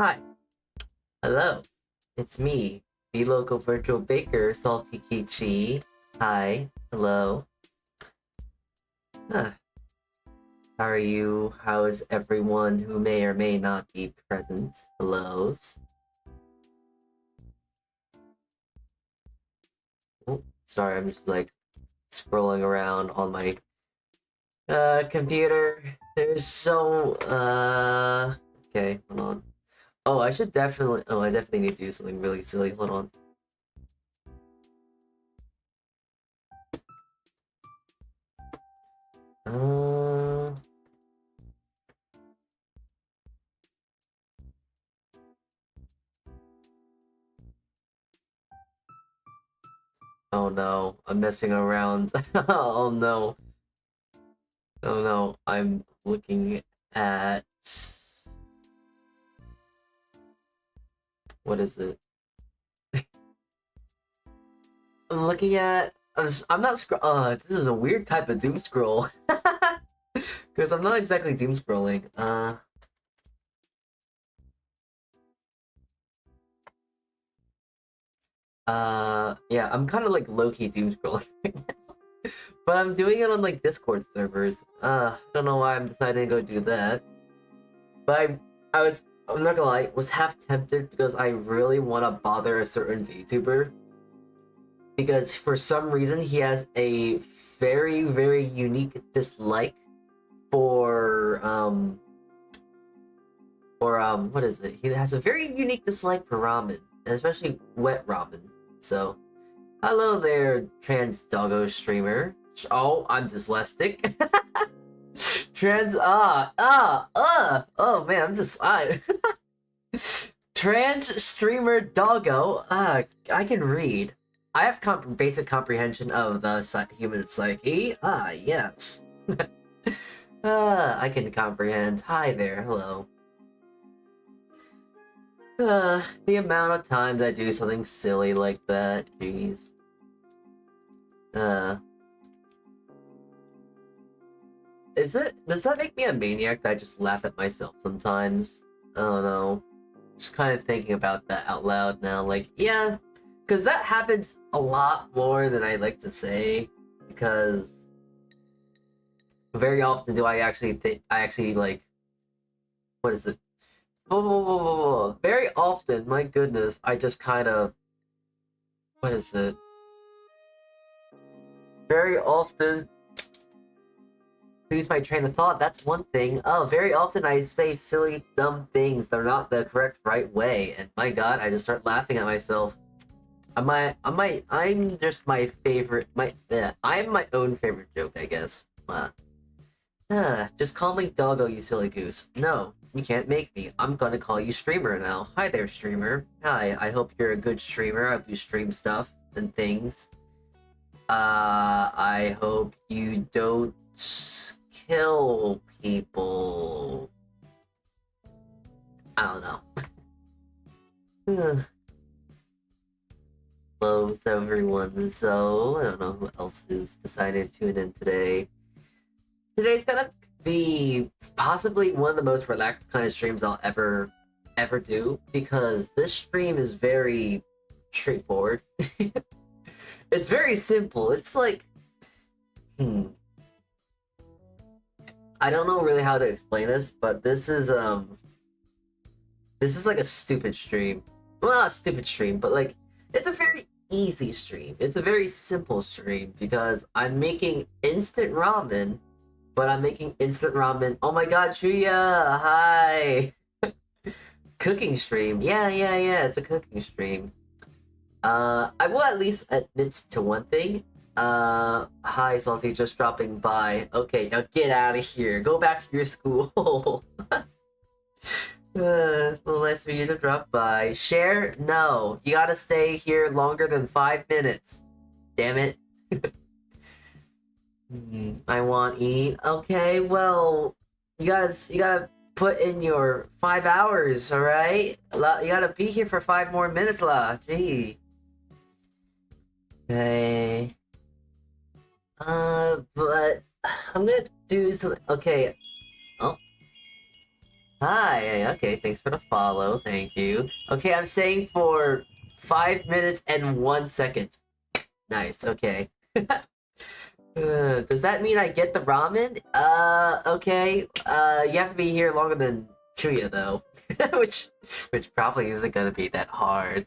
Hi, hello, it's me, the local virtual baker, Saltea Kichee. Hi, hello. Huh. How are you? How is everyone who may or may not be present? Hellos. Oh, sorry, I'm just like scrolling around on my computer. There's so okay, hold on. Oh, I definitely need to do something really silly. Hold on. Uh Oh no, I'm messing around. Oh no. Oh no, I'm looking at... What is it? I'm looking at... I'm not scroll... this is a weird type of doom scroll. Because I'm not exactly doom scrolling. Yeah, I'm kind of like low-key doom scrolling right now. But I'm doing it on like Discord servers. I don't know why I'm deciding to go do that. But I'm not gonna lie, was half tempted because I really want to bother a certain VTuber. Because for some reason he has a very, very unique dislike for, what is it? He has a very unique dislike for ramen, and especially wet ramen. So, hello there, trans doggo streamer. Oh, I'm dyslexic. Oh man, trans streamer doggo. I can read. I have basic comprehension of the human psyche. Yes. I can comprehend. Hi there, hello. The amount of times I do something silly like that, jeez. Does that make me a maniac that I just laugh at myself sometimes? I don't know. Just kind of thinking about that out loud now, like, yeah, because that happens a lot more than I like to say, because very often do I actually think, like, what is it? Very often, my goodness, I just kind of, what is it? Very often, lose my train of thought, that's one thing. Oh, very often I say silly, dumb things that are not the correct right way, and my god, I just start laughing at myself. I'm just my favorite, I'm my own favorite joke, I guess. Just call me Doggo, you silly goose. No, you can't make me. I'm gonna call you Streamer now. Hi there, Streamer. Hi, I hope you're a good streamer. I hope you stream stuff and things. I hope you don't kill people. I don't know. Hello, everyone. So, I don't know who else is decided to tune in today. Today's gonna be possibly one of the most relaxed kind of streams I'll ever do, because this stream is very straightforward. It's very simple. It's like, I don't know really how to explain this, but this is like a stupid stream. Well, not a stupid stream, but like, it's a very easy stream. It's a very simple stream because I'm making instant ramen, but I'm making instant ramen. Oh my god, Chuya! Hi! Cooking stream. Yeah, it's a cooking stream. I will at least admit to one thing. Hi, Salty, just dropping by. Okay, now get out of here. Go back to your school. Well, nice for you to drop by. Share? No. You gotta stay here longer than 5 minutes. Damn it. I want eat. Okay, well, you gotta put in your 5 hours, alright? You gotta be here for 5 more minutes, lah. Gee. Okay. But I'm gonna do something. Okay. Oh. Hi. yeah, okay, thanks for the follow, thank you. Okay, I'm staying for 5 minutes and 1 second. Nice, okay. Does that mean I get the ramen? Okay. You have to be here longer than Chuya, though. which probably isn't gonna be that hard.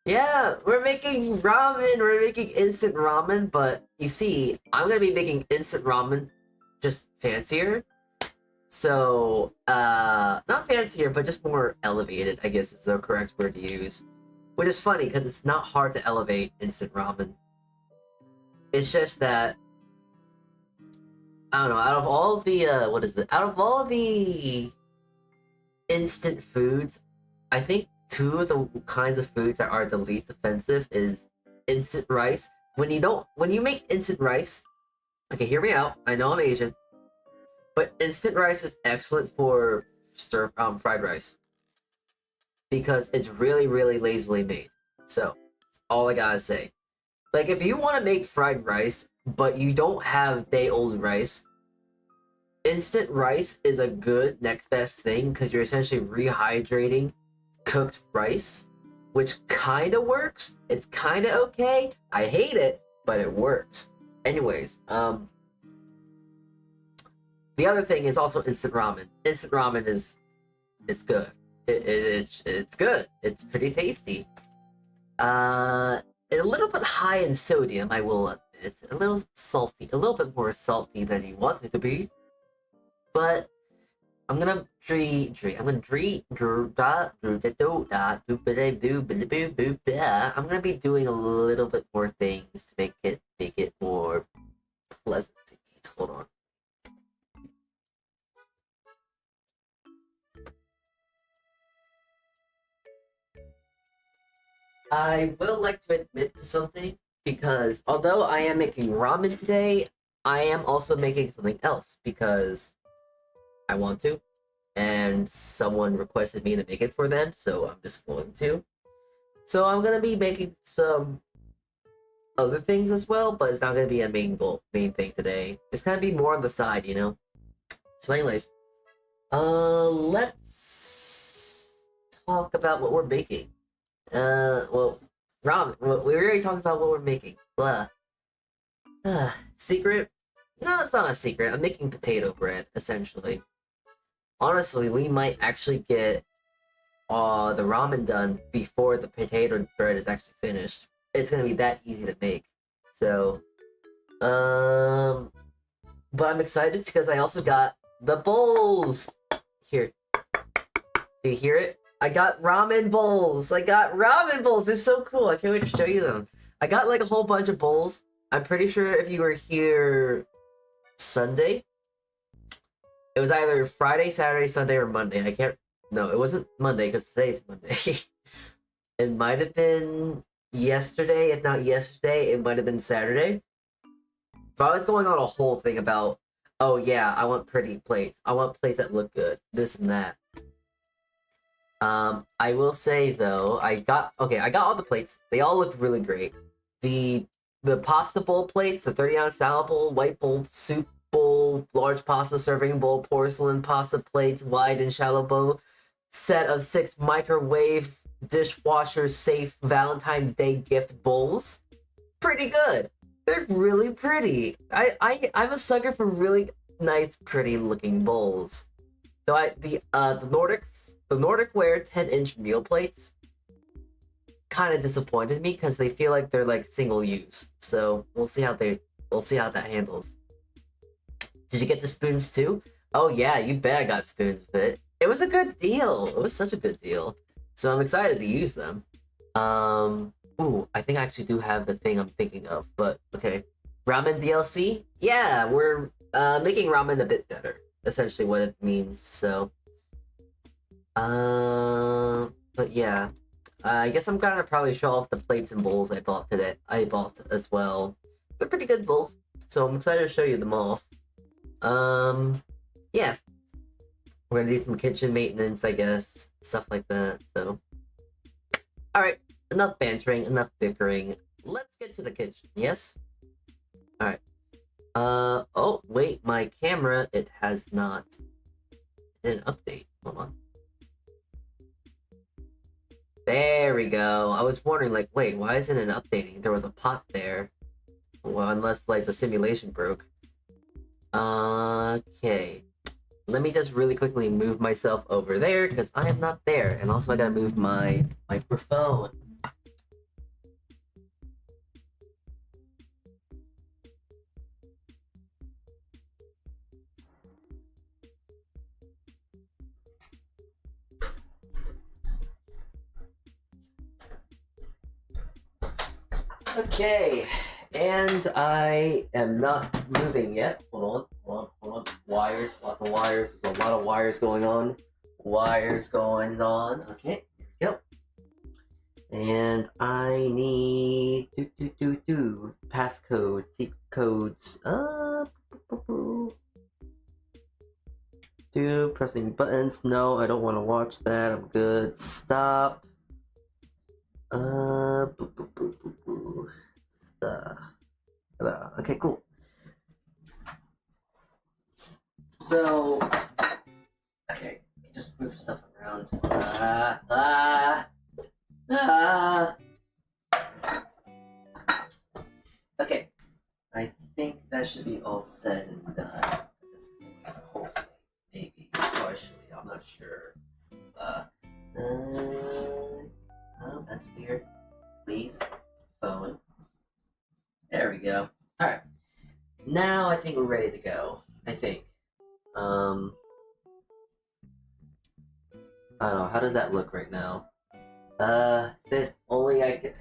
Yeah, we're making ramen, we're making instant ramen, but you see, I'm gonna be making instant ramen just fancier. So, not fancier, but just more elevated, I guess is the correct word to use. Which is funny, because it's not hard to elevate instant ramen. It's just that, I don't know, out of all the, what is it? Out of all the instant foods, I think two of the kinds of foods that are the least offensive is instant rice. When you make instant rice, okay, hear me out, I know I'm Asian, but instant rice is excellent for fried rice. Because it's really, really lazily made. So, that's all I gotta say. Like, if you want to make fried rice, but you don't have day-old rice, instant rice is a good next best thing, because you're essentially rehydrating cooked rice, which kind of works. It's kind of okay. I hate it, but it works. Anyways, the other thing is also instant ramen. Instant ramen is good. It's good. It's pretty tasty. A little bit high in sodium, I will admit. A little salty, a little bit more salty than you want it to be. But I'm gonna I'm gonna be doing a little bit more things to make it more pleasant to eat. Hold on. I will like to admit to something, because although I am making ramen today, I am also making something else because I want to, and someone requested me to make it for them, so I'm just going to. So I'm gonna be making some other things as well, but it's not gonna be a main thing today. It's gonna be more on the side, you know? So anyways, let's talk about what we're making. Well, ramen. Well, we already talked about what we're making. Blah. Secret? No, it's not a secret. I'm making potato bread, essentially. Honestly, we might actually get the ramen done before the potato bread is actually finished. It's gonna be that easy to make. So, but I'm excited because I also got the bowls. Here. Do you hear it? I got ramen bowls. I got ramen bowls. They're so cool. I can't wait to show you them. I got like a whole bunch of bowls. I'm pretty sure if you were here Sunday, it was either Friday, Saturday, Sunday, or Monday. I can't. No, it wasn't Monday because today's Monday. It might have been yesterday. If not yesterday, it might have been Saturday. But I was going on a whole thing about, oh yeah, I want pretty plates. I want plates that look good. This and that. I will say though, I got all the plates. They all look really great. The pasta bowl plates, the 30-ounce salad bowl, white bowl, soup bowl, large pasta serving bowl, porcelain pasta plates, wide and shallow bowl, set of 6 microwave dishwasher safe Valentine's Day gift bowls. Pretty good. They're really pretty. I'm a sucker for really nice, pretty looking bowls. Though the Nordic Ware 10-inch meal plates kind of disappointed me because they feel like they're like single use. So we'll see how that handles. Did you get the spoons too? Oh yeah, you bet I got spoons with it. It was a good deal. It was such a good deal. So I'm excited to use them. Ooh, I think I actually do have the thing I'm thinking of, but okay. Ramen DLC? Yeah, we're making ramen a bit better. Essentially what it means, so. But yeah. I guess I'm gonna probably show off the plates and bowls I bought today. I bought as well. They're pretty good bowls, so I'm excited to show you them off. Yeah. We're gonna do some kitchen maintenance, I guess. Stuff like that, so. Alright, enough bantering, enough bickering. Let's get to the kitchen, yes? Alright. Oh, wait, my camera, it has not an update. Hold on. There we go. I was wondering, like, wait, why isn't it updating? There was a pot there. Well, unless, like, the simulation broke. Okay. Let me just really quickly move myself over there, because I am not there. And also, I gotta move my microphone. Okay, and I am not moving yet. Hold on. Wires, lots of wires. There's a lot of wires going on. Wires going on. Okay, here we go. And I need passcodes, secret codes. Pressing buttons. No, I don't want to watch that. I'm good. Stop. Okay, cool. So, okay, let me just move stuff around. Okay, I think that should be all said and done at this point. Hopefully, maybe, partially. I'm not sure. Oh, that's weird. Please, phone. There we go. All right. Now I think we're ready to go. I think. I don't know. How does that look right now? If only I could.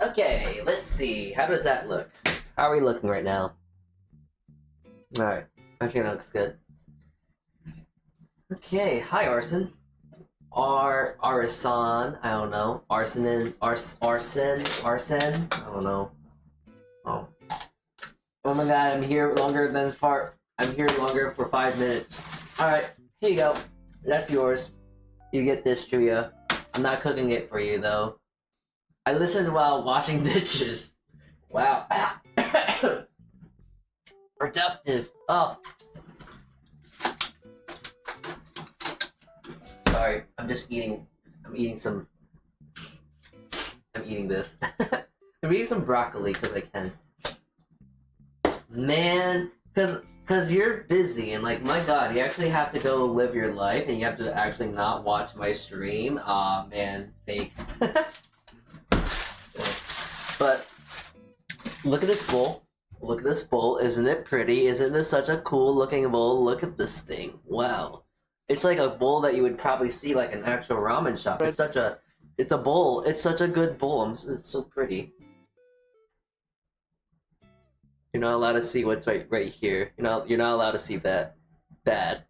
Okay, let's see. How does that look? How are we looking right now? Alright, I think that looks good. Okay, hi Arson. Arson, I don't know. Arson, I don't know. Oh. Oh my god, I'm here longer for 5 minutes. Alright, here you go. That's yours. You get this, Julia. I'm not cooking it for you though. I listened while washing dishes. Wow. Productive. Oh. Sorry, I'm eating this. I'm eating some broccoli because I can. Man, cause you're busy and like, my god, you actually have to go live your life and you have to actually not watch my stream. Aw, man, fake. But look at this bowl. Look at this bowl. Isn't it pretty? Isn't this such a cool looking bowl? Look at this thing. Wow. It's like a bowl that you would probably see like an actual ramen shop. It's a bowl. It's such a good bowl. It's so pretty. You're not allowed to see what's right here. You're not allowed to see that bad.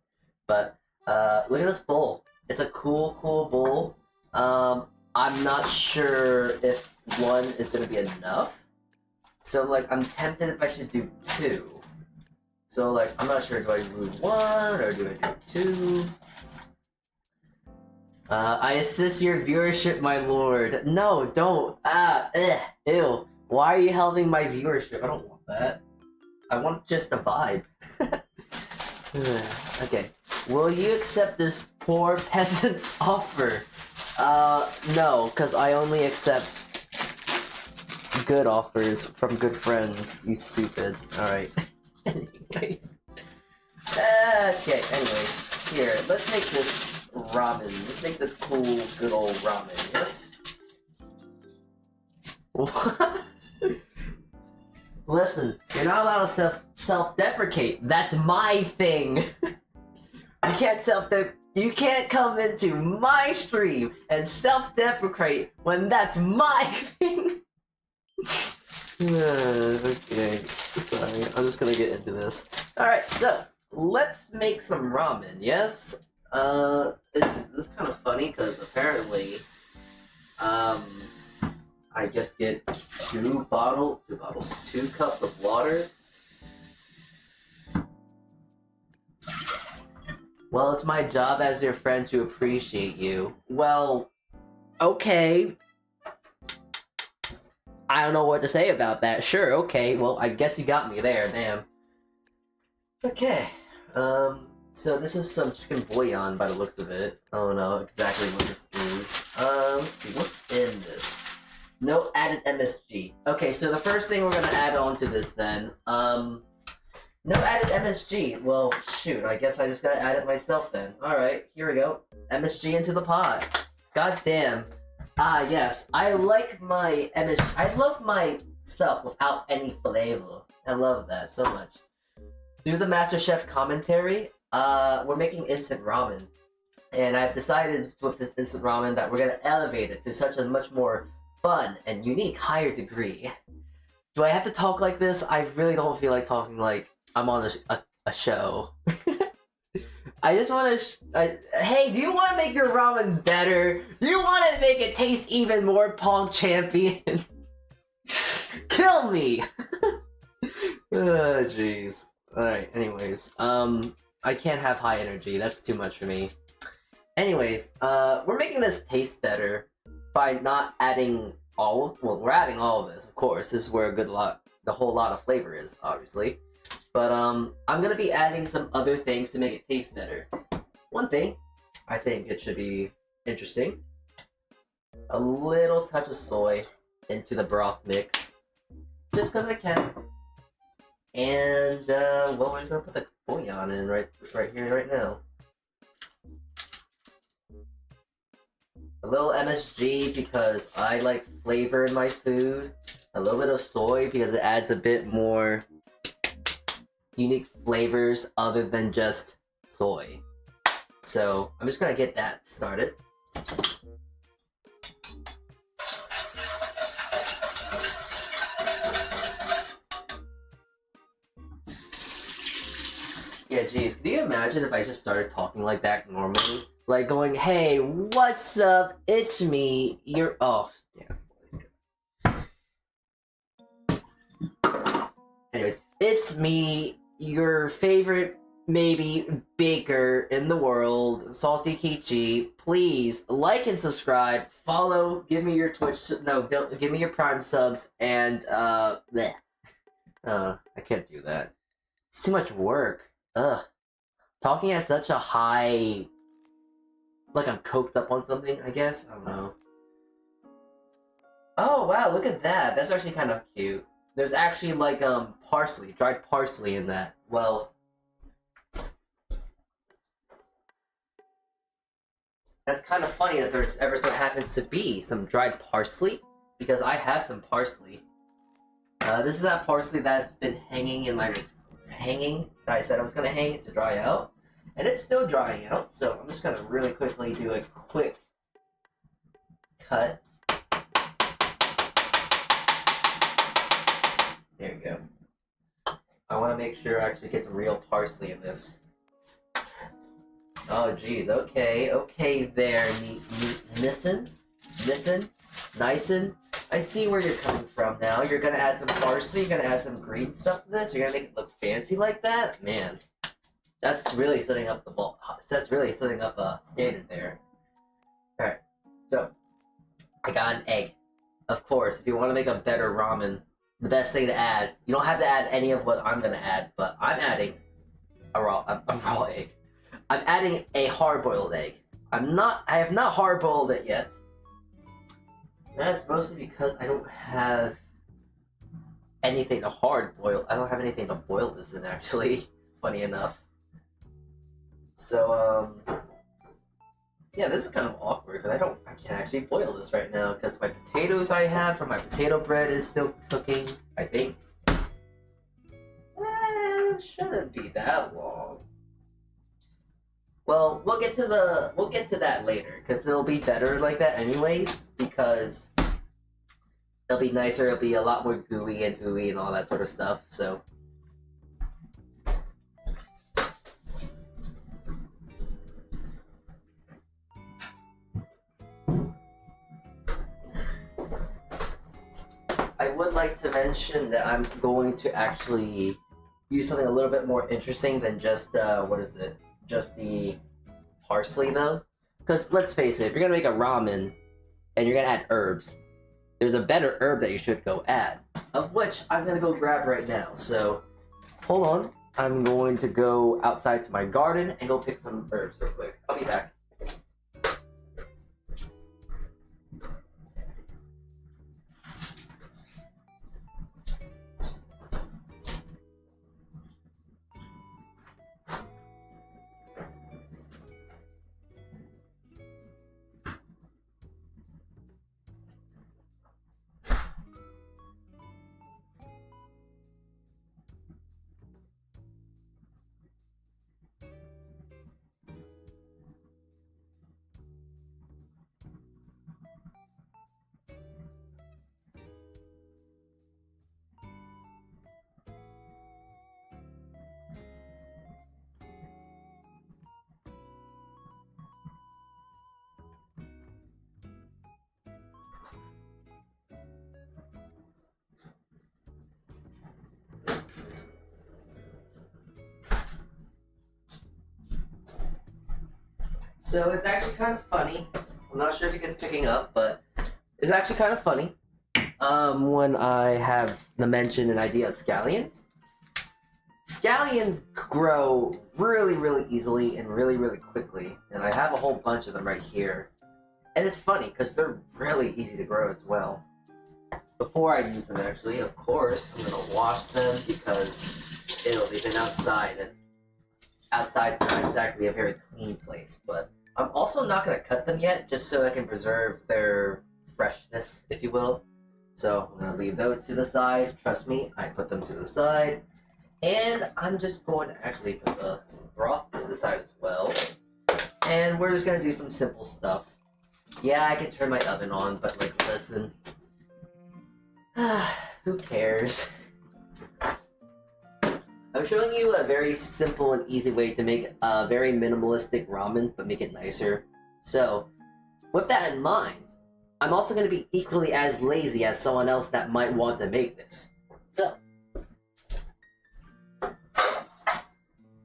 But look at this bowl. It's a cool bowl. I'm not sure if one is gonna be enough. So like I'm tempted if I should do 2. So like I'm not sure, do I do 1 or do I do 2? I assist your viewership, my lord. No, don't. Ew. Why are you helping my viewership? I don't want that. I want just a vibe. Okay. Will you accept this poor peasant's offer? No, because I only accept good offers from good friends, you stupid. Alright. Anyways. Okay, anyways. Here, let's make this ramen. Let's make this cool, good old ramen, yes? What? Listen, you're not allowed to self-deprecate. That's my thing. You can't come into my stream and self-deprecate when that's my thing. Okay, sorry. I'm just gonna get into this. Alright, so let's make some ramen, yes? It's kind of funny because apparently, I just get 2 cups of water. Well, it's my job as your friend to appreciate you. Well, okay. I don't know what to say about that. Sure, okay. Well, I guess you got me there, damn. Okay. So this is some chicken bouillon by the looks of it. I don't know exactly what this is. Let's see, what's in this? No added MSG. Okay, so the first thing we're gonna add on to this then, no added MSG. Well, shoot, I guess I just gotta add it myself then. Alright, here we go. MSG into the pot. God damn. Ah, yes. I like my MSG. I love my stuff without any flavor. I love that so much. Through the MasterChef commentary, we're making instant ramen. And I've decided with this instant ramen that we're gonna elevate it to such a much more fun and unique higher degree. Do I have to talk like this? I really don't feel like talking like I'm on a show. I just want to. Hey, do you want to make your ramen better? Do you want to make it taste even more Pong Champion? Kill me! Oh, jeez. Alright, anyways. I can't have high energy. That's too much for me. Anyways, we're making this taste better by not adding all of. Well, we're adding all of this, of course. This is where the whole lot of flavor is, obviously. But I'm gonna be adding some other things to make it taste better. One thing, I think it should be interesting. A little touch of soy into the broth mix. Just because I can. And, well, we're gonna put the bouillon in right here, right now. A little MSG because I like flavor in my food. A little bit of soy because it adds a bit more unique flavors other than just soy. So I'm just gonna get that started. Yeah, geez, can you imagine if I just started talking like that normally? Like going, hey, what's up? It's me. You're. Oh, damn. Anyways, it's me, your favorite, maybe, baker in the world, Saltea Kichee. Please like and subscribe, follow, give me your Twitch. No, don't give me your Prime subs, and bleh. I can't do that. It's too much work. Ugh. Talking at such a high. Like I'm coked up on something, I guess? I don't know. Oh, wow, look at that. That's actually kind of cute. There's actually, like, parsley, dried parsley in that. Well, that's kind of funny that there ever so happens to be some dried parsley, because I have some parsley. This is that parsley that's been hanging in my... I said I was going to hang it to dry out. And it's still drying out, so I'm just going to really quickly do a quick cut. There we go. I want to make sure I actually get some real parsley in this. Oh, geez. Okay there. Listen. Nicen. I see where you're coming from now. You're going to add some parsley. You're going to add some green stuff to this. You're going to make it look fancy like that? Man. That's really setting up the ball. That's really setting up a standard there. Alright, so I got an egg. Of course, if you want to make a better ramen, the best thing to add, you don't have to add any of what I'm gonna add, but I'm adding a raw egg. I'm adding a hard-boiled egg. I have not hard-boiled it yet. That's mostly because I don't have anything to hard-boil. I don't have anything to boil this in, actually. Funny enough. So, yeah, this is kind of awkward because I can't actually boil this right now because my potatoes I have from my potato bread is still cooking, I think. It shouldn't be that long. Well, we'll get to that later because it'll be better like that anyways because it'll be nicer, it'll be a lot more gooey and ooey and all that sort of stuff, so. I would like to mention that I'm going to actually use something a little bit more interesting than just, just the parsley though, because let's face it, if you're gonna make a ramen and you're gonna add herbs, there's a better herb that you should go add, of which I'm gonna go grab right now. So hold on, I'm going to go outside to my garden and go pick some herbs real quick. I'll be back. So it's actually kind of funny. I'm not sure if you guys picking up, but it's actually kind of funny. When I have the mention and idea of scallions. Scallions grow really, really easily and really, really quickly. And I have a whole bunch of them right here. And it's funny because they're really easy to grow as well. Before I use them actually, of course, I'm going to wash them because it'll be been outside. And outside's not exactly a very clean place, but I'm also not going to cut them yet, just so I can preserve their freshness, if you will. So I'm going to leave those to the side. Trust me, I put them to the side. And I'm just going to actually put the broth to the side as well. And we're just going to do some simple stuff. Yeah, I can turn my oven on, but like, listen. Who cares? I'm showing you a very simple and easy way to make a very minimalistic ramen, but make it nicer. So, with that in mind, I'm also going to be equally as lazy as someone else that might want to make this. So, and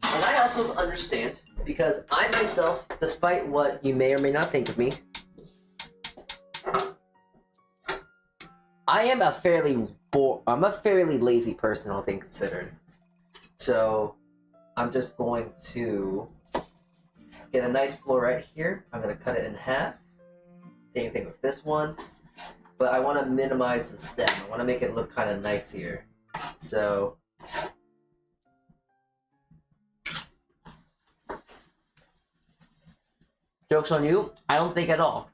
I also understand, because I myself, despite what you may or may not think of me, I'm a fairly lazy person, all things considered. So, I'm just going to get a nice floor right here. I'm going to cut it in half. Same thing with this one. But I want to minimize the stem. I want to make it look kind of nice here. So, joke's on you. I don't think at all.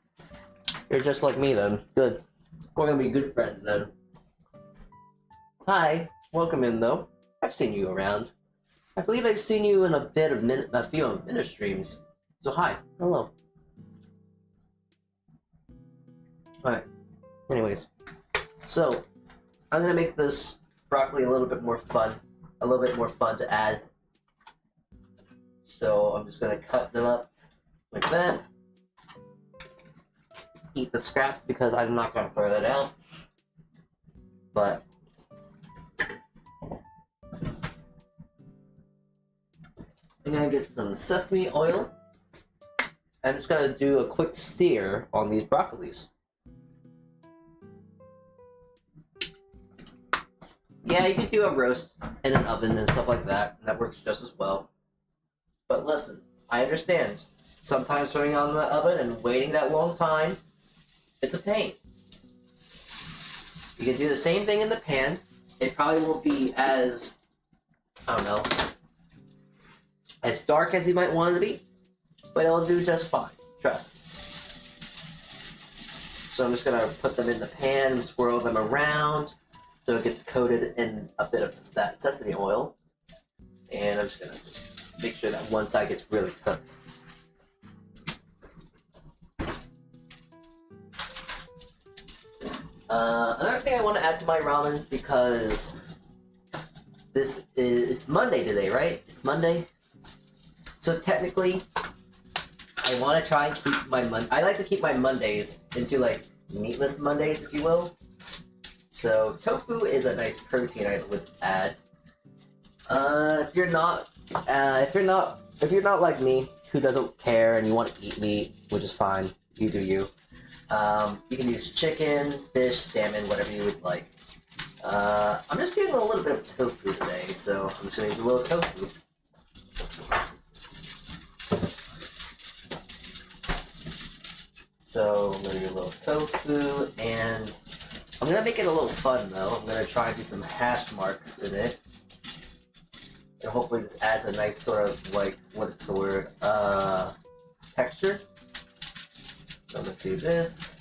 You're just like me then. Good. We're going to be good friends then. Hi. Welcome in though. I've seen you around. I believe I've seen you in a few of Minute streams. So hi, hello. Alright, anyways. So, I'm gonna make this broccoli a little bit more fun. A little bit more fun to add. So, I'm just gonna cut them up like that. Eat the scraps because I'm not gonna throw that out. But I'm gonna get some sesame oil. I'm just gonna do a quick sear on these broccolis. Yeah, you could do a roast in an oven and stuff like that, and that works just as well. But listen, I understand. Sometimes putting on the oven and waiting that long time, it's a pain. You can do the same thing in the pan. It probably won't be as, I don't know, as dark as you might want it to be, but it'll do just fine, trust. So I'm just gonna put them in the pan and swirl them around so it gets coated in a bit of that sesame oil. And I'm just gonna make sure that one side gets really cooked. Another thing I want to add to my ramen, because it's Monday today, right? It's Monday. So technically, I want to try and keep I like to keep my Mondays into like meatless Mondays, if you will. So tofu is a nice protein I would add. If you're not if you're not like me, who doesn't care and you want to eat meat, which is fine, you do you. You can use chicken, fish, salmon, whatever you would like. I'm just using a little bit of tofu today, so I'm just going to use a little tofu. So I'm going to do a little tofu, and I'm going to make it a little fun though. I'm going to try and do some hash marks in it. And hopefully this adds a nice sort of, like, what's the word, texture. So I'm going to do this.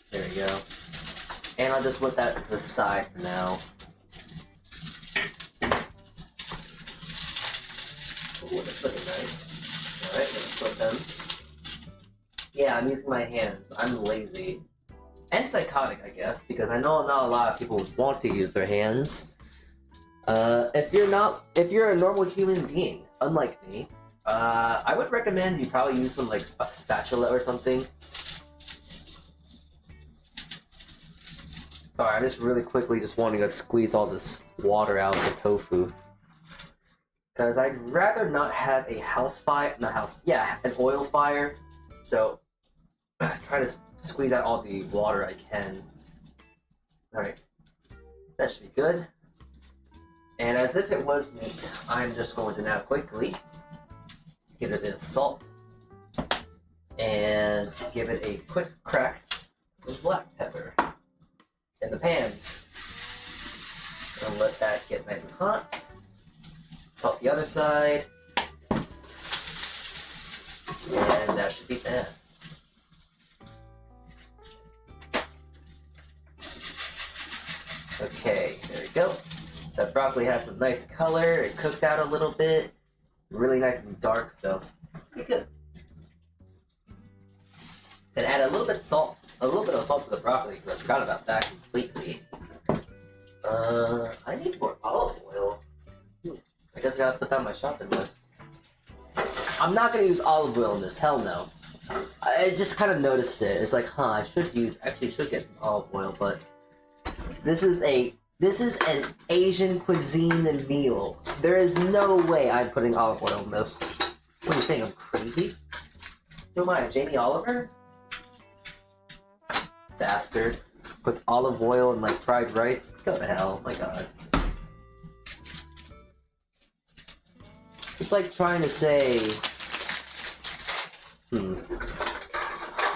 There we go. And I'll just put that to the side for now. Ooh, that's looking nice. Alright, let's put them. Yeah, I'm using my hands. I'm lazy. And psychotic, I guess, because I know not a lot of people want to use their hands. If you're a normal human being, unlike me, I would recommend you probably use some, like, a spatula or something. Sorry, I'm just really quickly just wanting to squeeze all this water out of the tofu. Because I'd rather not have a an oil fire. So, try to squeeze out all the water I can. Alright, that should be good. And as if it was meat, I'm just going to now quickly give it a bit of salt and give it a quick crack with some black pepper in the pan. And let that get nice and hot. Salt the other side. And that should be that. Okay, there we go. That broccoli has some nice color. It cooked out a little bit. Really nice and dark, so pretty good. And add a little bit of salt to the broccoli, because I forgot about that completely. I need more olive oil. I guess I gotta put that on my shopping list. I'm not gonna use olive oil in this, hell no. I just kind of noticed it. It's like, I should get some olive oil, but this is an Asian cuisine meal. There is no way I'm putting olive oil in this. What do you think, I'm crazy? Who am I, Jamie Oliver? Bastard. Puts olive oil in, like, fried rice? Go to hell, my god. It's like trying to say...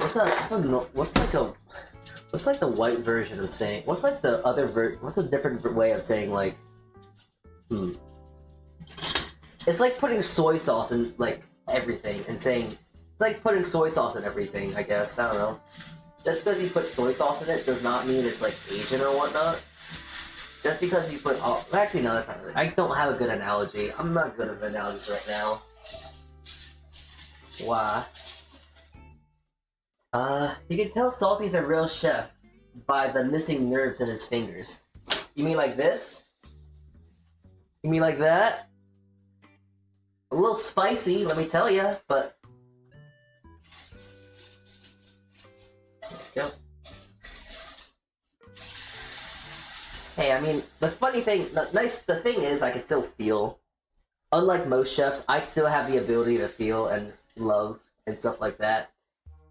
What's like the white version of saying... What's like the other what's a different way of saying, like... It's like putting soy sauce in, like, everything and saying... It's like putting soy sauce in everything, I guess. I don't know. Just because you put soy sauce in it does not mean it's, like, Asian or whatnot. Just because you put all... Actually, no, that's not really... I don't have a good analogy. I'm not good at analogies right now. Why? You can tell Salty's a real chef by the missing nerves in his fingers. You mean like this? You mean like that? A little spicy, let me tell ya, but... There we go. Hey, I mean, the thing is, I can still feel. Unlike most chefs, I still have the ability to feel and love and stuff like that.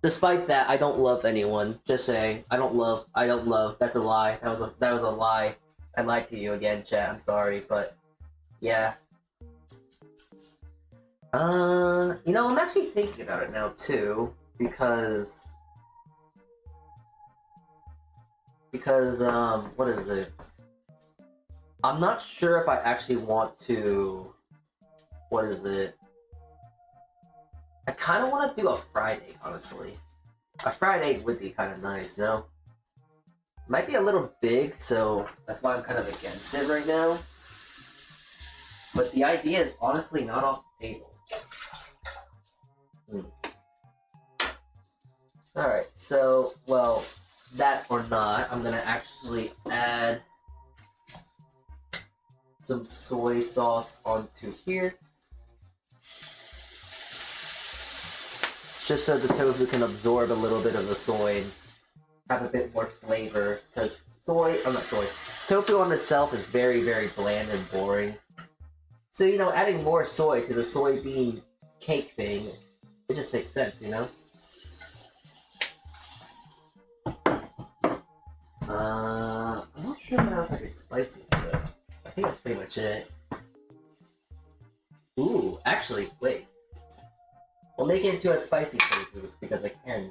Despite that, I don't love anyone. Just saying, I don't love. That's a lie. That was a lie. I lied to you again, chat. I'm sorry, but yeah. You know, I'm actually thinking about it now too, because what is it? I'm not sure if I actually want to. What is it? I kind of want to do a fried egg, honestly. A fried egg would be kind of nice, no? Might be a little big, so that's why I'm kind of against it right now. But the idea is honestly not off the table. Alright, so, well, that or not, I'm gonna actually add some soy sauce onto here. Just so the tofu can absorb a little bit of the soy and have a bit more flavor. Because Tofu on itself is very, very bland and boring. So, you know, adding more soy to the soybean cake thing, it just makes sense, you know? I'm not sure what else I could spice this with. I think that's pretty much it. Ooh, actually, wait. We'll make it into a spicy tofu because I can.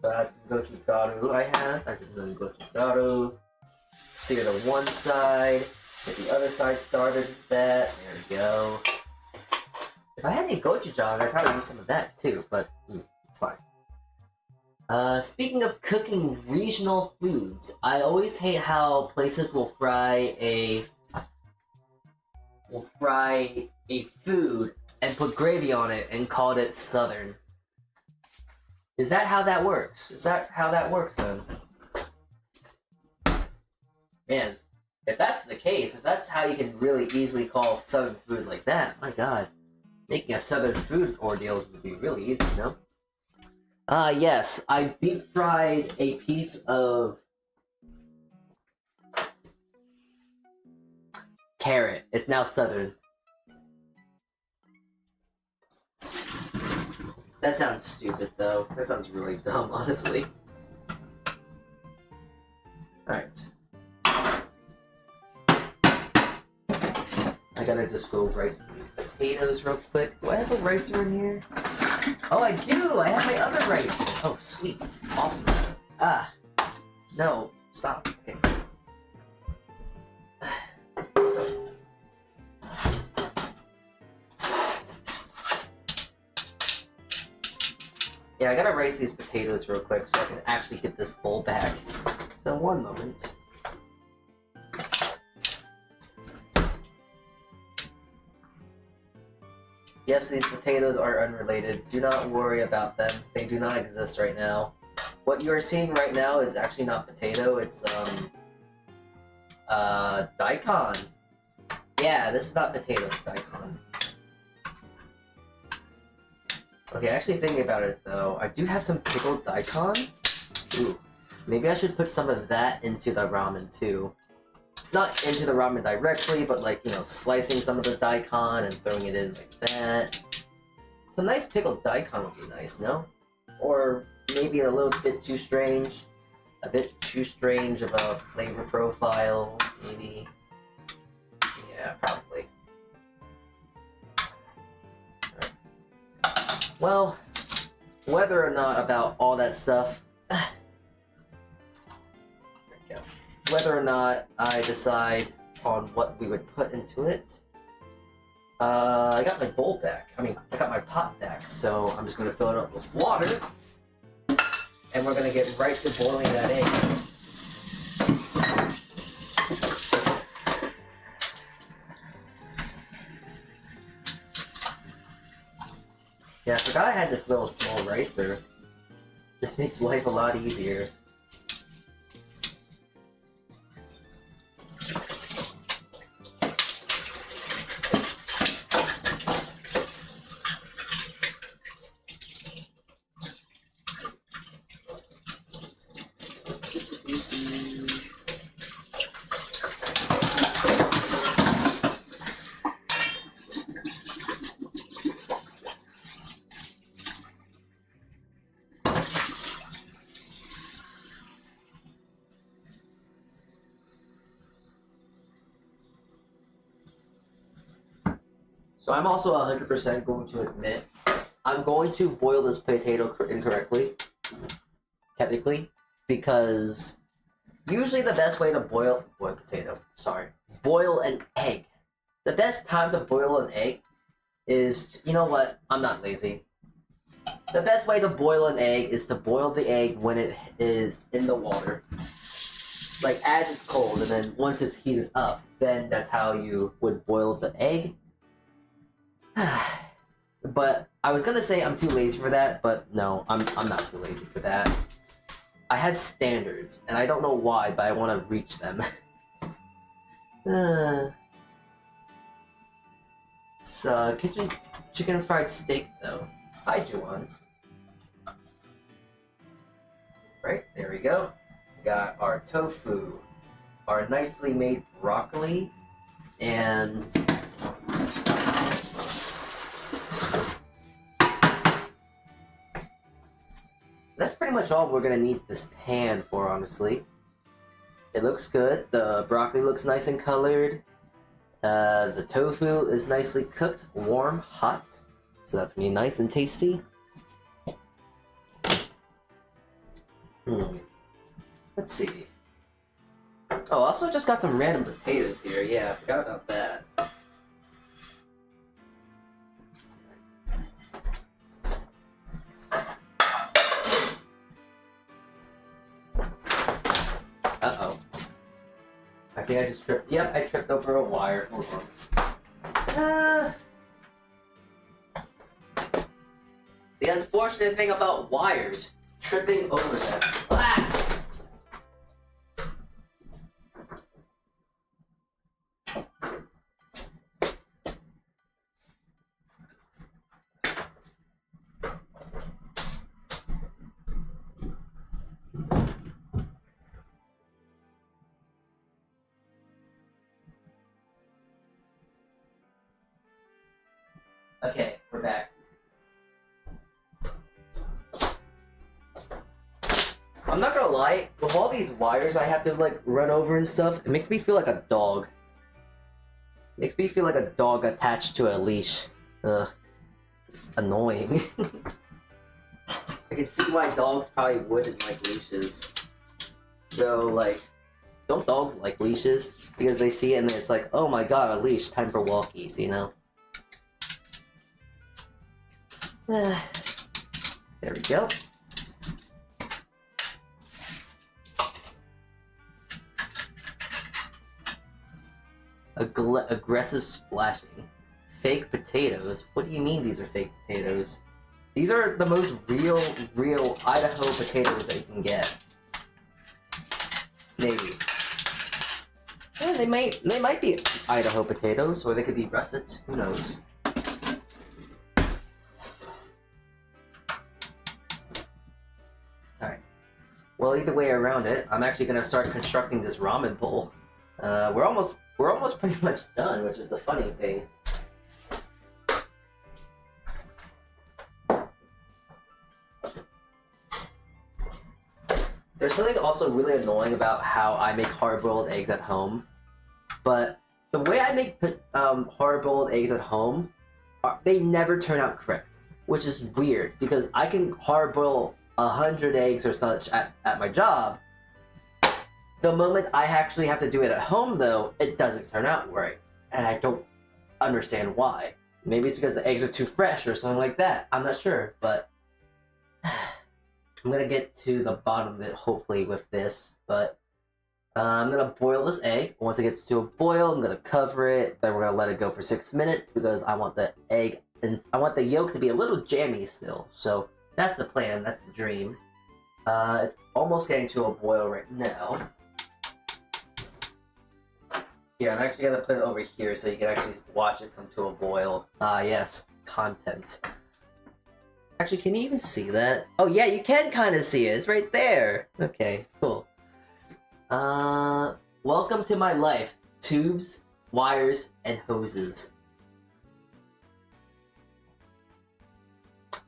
So that's gochugaru I have. I can do gochugaru. Sear to one side. Get the other side started with that. There we go. If I had any gochujang, I'd probably use some of that too, but it's fine. Speaking of cooking regional foods, I always hate how places will fry a food and put gravy on it and called it Southern. Is that how that works? Is that how that works then? Man, if that's the case, if that's how you can really easily call Southern food like that, my god. Making a Southern food ordeal would be really easy, you know? Yes, I deep fried a piece of carrot. It's now Southern. That sounds stupid, though. That sounds really dumb, honestly. Alright. I gotta just go rice these potatoes real quick. Do I have a ricer in here? Oh, I do! I have my other ricer! Oh, sweet. Awesome. Ah. No. Stop. Okay. Yeah, I gotta rice these potatoes real quick so I can actually get this bowl back. So, one moment. Yes, these potatoes are unrelated. Do not worry about them. They do not exist right now. What you are seeing right now is actually not potato, it's, daikon. Yeah, this is not potato, it's daikon. Okay, actually thinking about it though, I do have some pickled daikon. Ooh, maybe I should put some of that into the ramen too. Not into the ramen directly, but like, you know, slicing some of the daikon and throwing it in like that. Some nice pickled daikon would be nice, no? Or maybe a little bit too strange. A bit too strange of a flavor profile, maybe. Yeah, probably. Well, whether or not about all that stuff, there we go. Whether or not I decide on what we would put into it, I got my bowl back. I mean, I got my pot back, so I'm just gonna fill it up with water, and we're gonna get right to boiling that egg. Yeah, I forgot I had this little small ricer. This makes life a lot easier. So I'm also 100% going to admit, I'm going to boil this potato incorrectly, technically, because usually the best way to boil an egg. The best time to boil an egg is, you know what, I'm not lazy. The best way to boil an egg is to boil the egg when it is in the water. Like, as it's cold, and then once it's heated up, then that's how you would boil the egg. But I was gonna say I'm too lazy for that, but no, I'm not too lazy for that. I have standards, and I don't know why, but I want to reach them. So, kitchen chicken fried steak, though. Hi, Juwan. Right, there we go. We got our tofu, our nicely made broccoli, and that's pretty much all we're gonna need this pan for, honestly. It looks good. The broccoli looks nice and colored. The tofu is nicely cooked, warm, hot. So that's gonna be nice and tasty. Let's see. Oh, also just got some random potatoes here. Yeah, I forgot about that. Uh-oh. I think I just tripped. Yep, I tripped over a wire. Hold on. The unfortunate thing about wires, tripping over them. Ah! Okay, we're back. I'm not gonna lie, with all these wires I have to like run over and stuff, it makes me feel like a dog. It makes me feel like a dog attached to a leash. It's annoying. I can see why dogs probably wouldn't like leashes. So like, don't dogs like leashes? Because they see it and it's like, oh my god, a leash, time for walkies, you know? There we go. Aggressive splashing. Fake potatoes? What do you mean these are fake potatoes? These are the most real Idaho potatoes that you can get. Maybe. Yeah, they might be Idaho potatoes, or they could be russets. Who knows? Alright. Well, either way around it, I'm actually gonna start constructing this ramen bowl. We're almost pretty much done, which is the funny thing. There's something also really annoying about how I make hard-boiled eggs at home, but the way I make hard-boiled eggs at home, they never turn out correct, which is weird because I can hard-boil 100 eggs or such at my job. The moment I actually have to do it at home, though, it doesn't turn out right, and I don't understand why. Maybe it's because the eggs are too fresh or something like that. I'm not sure, but I'm gonna get to the bottom of it, hopefully, with this. But I'm gonna boil this egg. Once it gets to a boil, I'm gonna cover it. Then we're gonna let it go for 6 minutes because I want the egg and I want the yolk to be a little jammy still. So that's the plan. That's the dream. It's almost getting to a boil right now. Yeah, I'm actually gonna put it over here so you can actually watch it come to a boil. Yes, content. Actually, can you even see that? Oh yeah, you can kind of see it. It's right there. Okay, cool. Welcome to my life. Tubes, wires, and hoses.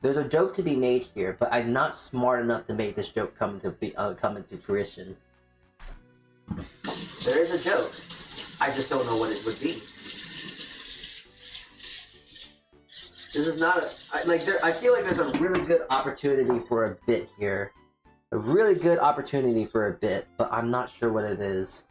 There's a joke to be made here, but I'm not smart enough to make this joke come into fruition. There is a joke. I just don't know what it would be. This is not I feel like there's a really good opportunity for a bit here. A really good opportunity for a bit, but I'm not sure what it is.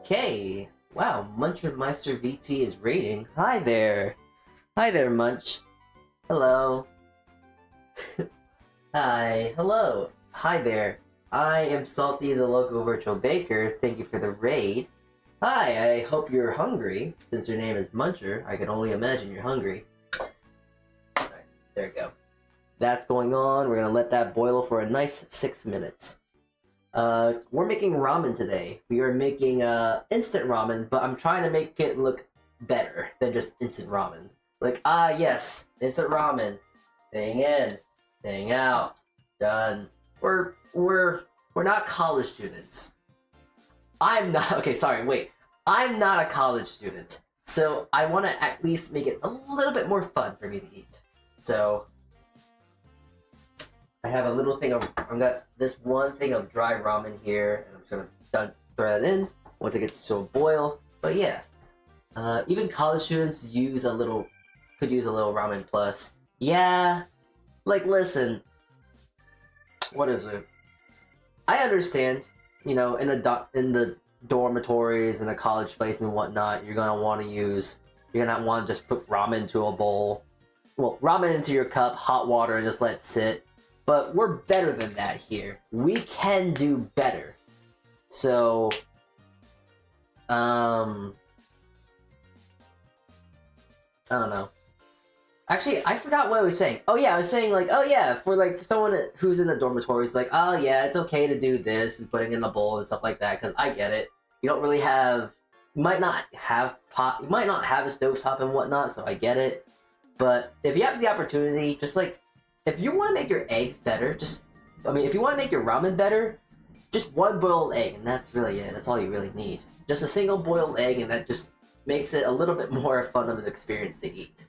Okay. Wow, Munchermeister VT is raiding. Hi there. Hi there, Munch. Hello. Hi. Hello. Hi there. I am Salty, the local virtual baker. Thank you for the raid. Hi, I hope you're hungry. Since your name is Muncher, I can only imagine you're hungry. Alright, there we go. That's going on. We're gonna let that boil for a nice 6 minutes. We're making ramen today. We are making instant ramen, but I'm trying to make it look better than just instant ramen. Like, yes, instant ramen. Thing in, thing out. Done. We're not college students. I'm not. Okay, sorry. Wait. I'm not a college student, so I want to at least make it a little bit more fun for me to eat. So I have a little thing of. I've got this one thing of dry ramen here, and I'm just gonna throw that in once it gets to a boil. But yeah, even college students could use a little ramen plus. Yeah, like listen, what is it? I understand, you know, in the dormitories and a college place and whatnot, you're gonna want to just put ramen into a bowl. Well, ramen into your cup, hot water, and just let it sit. But we're better than that here. We can do better. So, I don't know. Actually, I forgot what I was saying. Oh yeah, I was saying like, oh yeah, for like someone who's in the dormitories, like, oh yeah, it's okay to do this and putting in the bowl and stuff like that, because I get it. You don't really have, you might not have a stovetop and whatnot, so I get it. But if you have the opportunity, just like, if you want to make your eggs better, if you want to make your ramen better, just one boiled egg, and that's really it. That's all you really need. Just a single boiled egg, and that just makes it a little bit more fun of an experience to eat.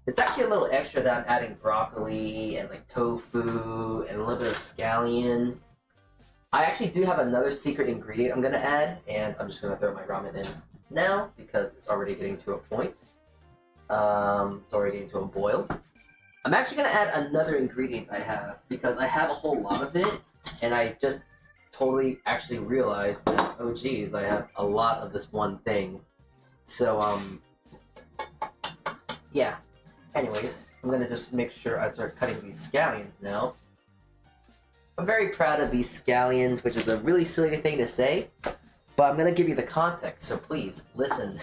It's actually a little extra that I'm adding broccoli and like tofu and a little bit of scallion. I actually do have another secret ingredient I'm gonna add, and I'm just gonna throw my ramen in now because it's already getting to a point. It's already getting to a boil. I'm actually gonna add another ingredient I have because I have a whole lot of it, and I just totally actually realized that, oh geez, I have a lot of this one thing. So, yeah. Anyways, I'm gonna just make sure I start cutting these scallions now. I'm very proud of these scallions, which is a really silly thing to say, but I'm gonna give you the context, so please, listen.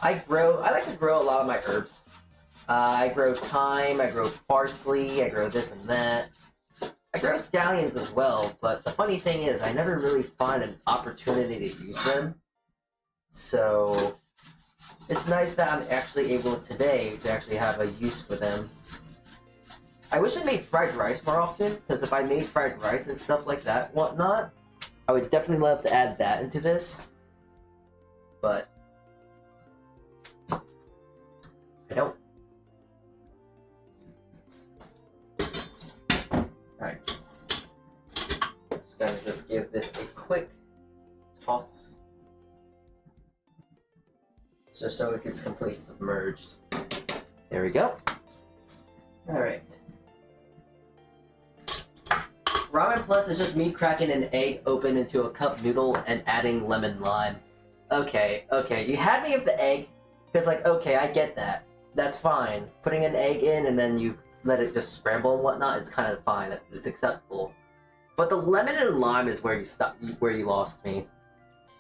I like to grow a lot of my herbs. I grow thyme, I grow parsley, I grow this and that. I grow scallions as well, but the funny thing is, I never really find an opportunity to use them. So it's nice that I'm actually able today to actually have a use for them. I wish I made fried rice more often, because if I made fried rice and stuff like that, whatnot, I would definitely love to add that into this. But I don't. Alright. Just give this a quick toss. Just so it gets completely submerged. There we go. Alright. Ramen Plus is just me cracking an egg open into a cup noodle and adding lemon lime. Okay, you had me with the egg, because like, okay, I get that. That's fine. Putting an egg in and then you let it just scramble and whatnot is kind of fine. It's acceptable. But the lemon and lime is where you lost me.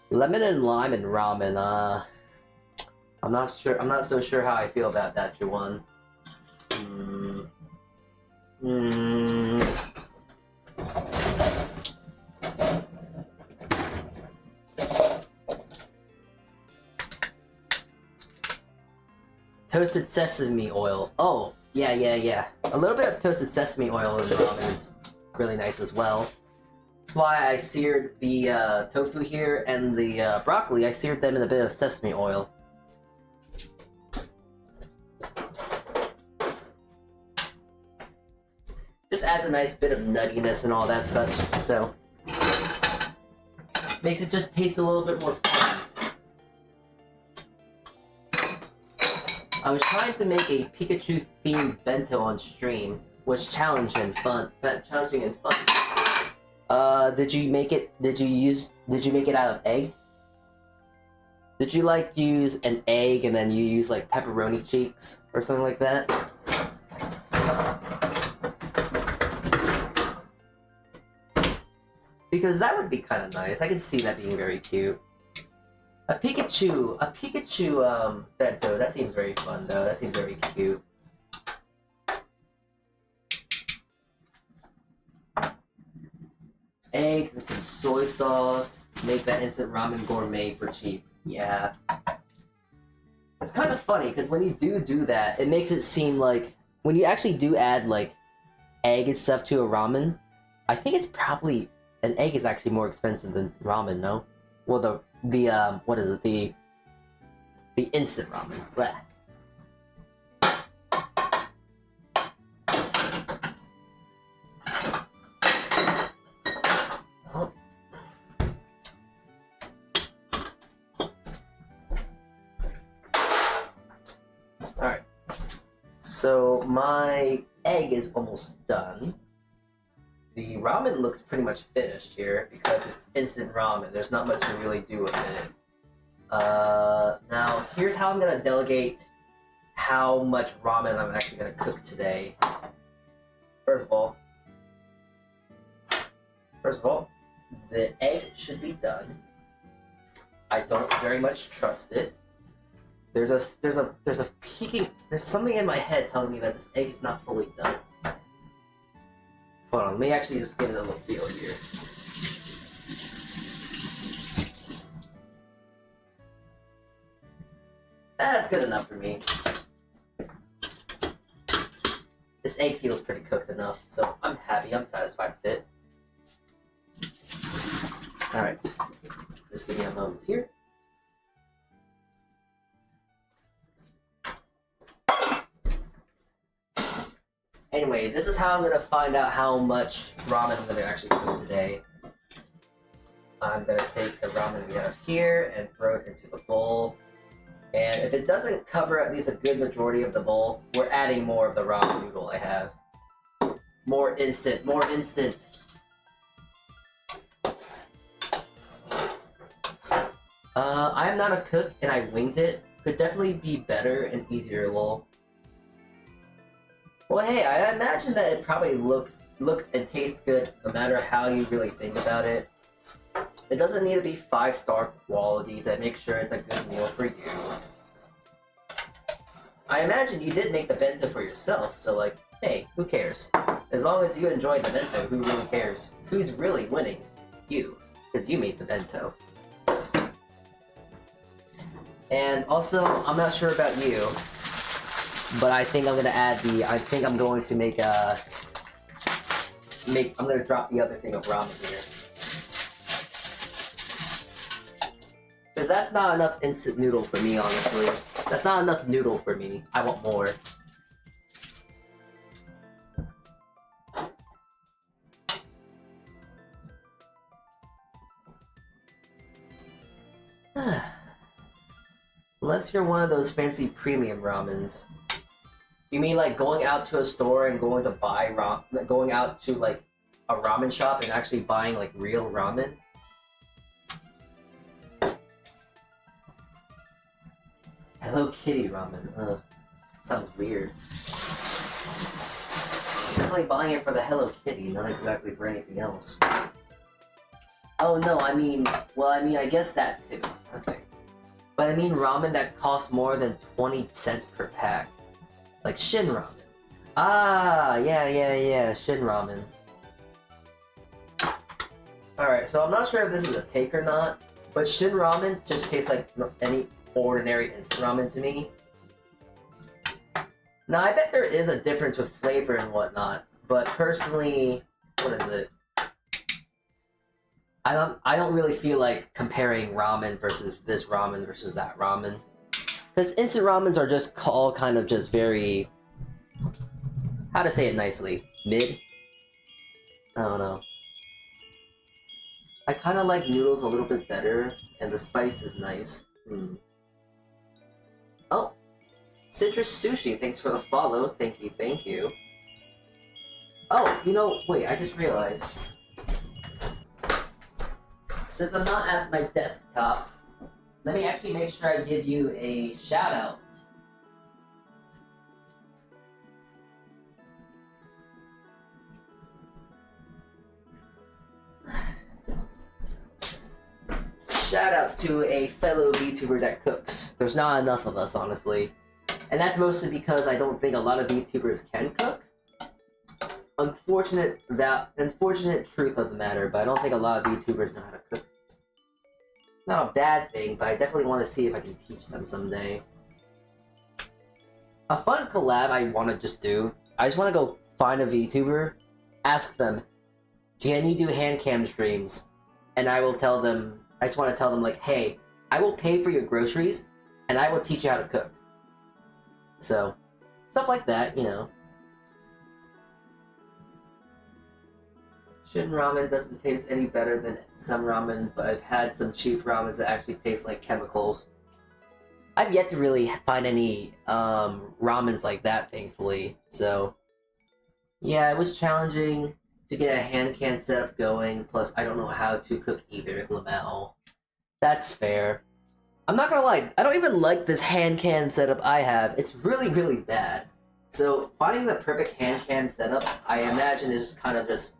Lemon and lime and ramen, I'm not so sure how I feel about that, Juwan. Toasted sesame oil. Oh, yeah. A little bit of toasted sesame oil in the ramen is really nice as well. That's why I seared the tofu here and the broccoli. I seared them in a bit of sesame oil. Just adds a nice bit of nuttiness and all that such, so makes it just taste a little bit more fun. I was trying to make a Pikachu themed bento on stream, was challenging and fun. Did you make it out of egg? Did you like use an egg and then you use like pepperoni cheeks or something like that? Because that would be kind of nice. I can see that being very cute. A Pikachu bento. That seems very fun though. That seems very cute. Eggs and some soy sauce. Make that instant ramen gourmet for cheap. Yeah. It's kind of funny because when you do that, it makes it seem like when you actually do add like egg and stuff to a ramen, I think it's probably an egg is actually more expensive than ramen. No, well the what is it, the instant ramen. Blech. Alright, so my egg is almost done. The ramen looks pretty much finished here because it's instant ramen. There's not much to really do with it. Now here's how I'm gonna delegate how much ramen I'm actually gonna cook today. First of all, the egg should be done. I don't very much trust it. There's something in my head telling me that this egg is not fully done. Hold on, let me actually just give it a little feel here. That's good enough for me. This egg feels pretty cooked enough, so I'm happy, I'm satisfied with it. Alright, just give me a moment here. Anyway, this is how I'm gonna find out how much ramen I'm gonna actually cook today. I'm gonna take the ramen we have here and throw it into the bowl. And if it doesn't cover at least a good majority of the bowl, we're adding more of the ramen noodle I have. More instant, more instant. I am not a cook and I winged it. Could definitely be better and easier, lol. Well, hey, I imagine that it probably looked and tastes good no matter how you really think about it. It doesn't need to be 5-star quality to make sure it's a good meal for you. I imagine you did make the bento for yourself, so like, hey, who cares? As long as you enjoy the bento, who really cares? Who's really winning? You, because you made the bento. And also, I'm not sure about you, but I think I'm gonna add I'm going to make I'm gonna drop the other thing of ramen here. Because that's not enough instant noodle for me, honestly. That's not enough noodle for me. I want more. Unless you're one of those fancy premium ramens. You mean like going out to a store and going to buy going out to like a ramen shop and actually buying like real ramen? Hello Kitty ramen. Ugh. Sounds weird. I'm definitely buying it for the Hello Kitty, not exactly for anything else. Oh no, I mean, well, I guess that too. Okay. But I mean ramen that costs more than 20 cents per pack. Like Shin Ramen. Ah, yeah, Shin Ramen. Alright, so I'm not sure if this is a take or not, but Shin Ramen just tastes like any ordinary instant ramen to me. Now, I bet there is a difference with flavor and whatnot, but personally, what is it? I don't really feel like comparing ramen versus this ramen versus that ramen. Because instant ramens are just all kind of just very... How to say it nicely? Mid? I don't know. I kind of like noodles a little bit better, and the spice is nice. Oh! Citrus Sushi, thanks for the follow. Thank you, thank you. Oh, you know, wait, I just realized. Since I'm not at my desktop, let me actually make sure I give you a shout out. Shout out to a fellow Vtuber that cooks. There's not enough of us, honestly. And that's mostly because I don't think a lot of Vtubers can cook. Unfortunate truth of the matter, but I don't think a lot of Vtubers know how to cook. Not a bad thing, but I definitely want to see if I can teach them someday. A fun collab I want to just do. I just want to go find a VTuber, ask them, can you do hand cam streams? And I will tell them, I just want to tell them like, hey, I will pay for your groceries, and I will teach you how to cook. So, stuff like that, you know. Shin ramen doesn't taste any better than some ramen, but I've had some cheap ramens that actually taste like chemicals. I've yet to really find any ramens like that, thankfully. So, yeah, it was challenging to get a hand can setup going, plus I don't know how to cook either, Lamel. That's fair. I'm not gonna lie, I don't even like this hand cam setup I have. It's really, really bad. So, finding the perfect hand cam setup, I imagine is kind of just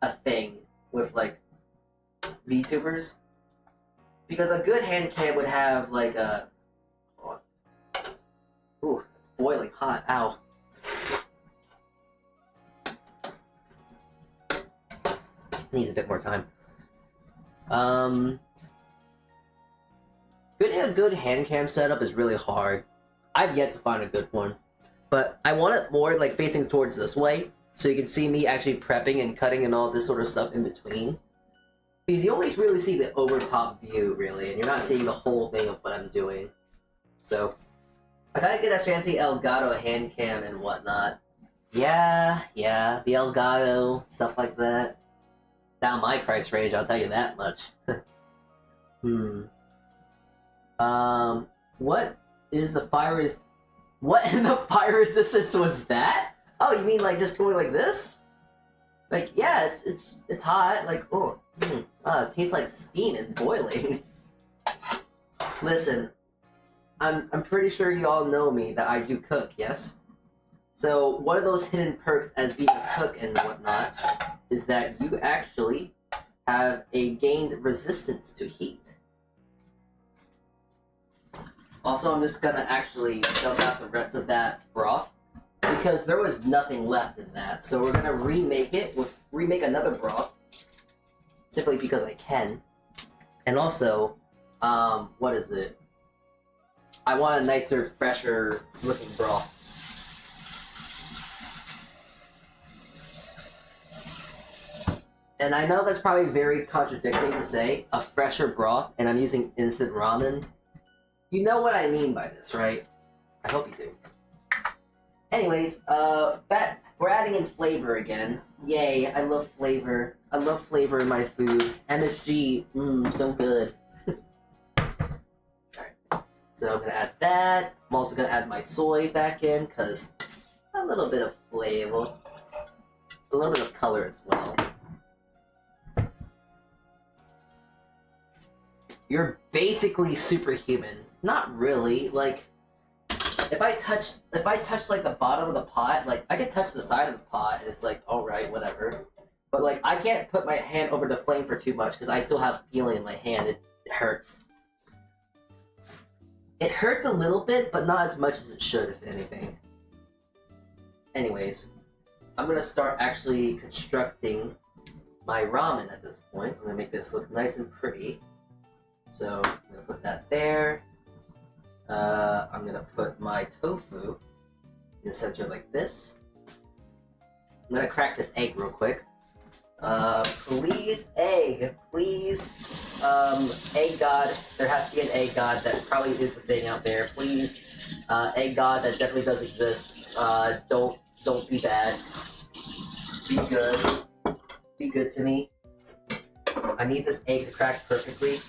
a thing with, like, VTubers. Because a good hand cam would have, like, a... Ooh, it's boiling hot. Ow. Needs a bit more time. Getting a good hand cam setup is really hard. I've yet to find a good one. But I want it more like facing towards this way, so you can see me actually prepping and cutting and all this sort of stuff in between. Because you only really see the over-top view, really, and you're not seeing the whole thing of what I'm doing. So, I gotta get a fancy Elgato hand cam and whatnot. Yeah, the Elgato, stuff like that. Down my price range, I'll tell you that much. What is the fire is... What in the fire resistance was that? Oh, you mean like just going like this? Like, yeah, it's hot. Like, oh, it tastes like steam and boiling. Listen, I'm pretty sure you all know me that I do cook, yes? So one of those hidden perks as being a cook and whatnot is that you actually have a gained resistance to heat. Also, I'm just gonna actually dump out the rest of that broth because there was nothing left in that. So we're gonna remake another broth simply because I can. And also, what is it? I want a nicer, fresher looking broth. And I know that's probably very contradicting to say, a fresher broth, and I'm using instant ramen. You know what I mean by this, right? I hope you do. Anyways, we're adding in flavor again. Yay, I love flavor. I love flavor in my food. MSG, so good. Alright, so I'm gonna add that. I'm also gonna add my soy back in, because a little bit of flavor. A little bit of color as well. You're basically superhuman. Not really, like, if I touch like the bottom of the pot, like, I can touch the side of the pot, and it's like, alright, whatever. But, like, I can't put my hand over the flame for too much, because I still have feeling in my hand. It hurts. It hurts a little bit, but not as much as it should, if anything. Anyways, I'm gonna start actually constructing my ramen at this point. I'm gonna make this look nice and pretty. So, I'm gonna put that there. I'm gonna put my tofu in the center like this. I'm gonna crack this egg real quick. Please, egg. Please, egg god. There has to be an egg god. That probably is the thing out there. Please, egg god. That definitely does exist. Don't be bad. Be good. Be good to me. I need this egg to crack perfectly.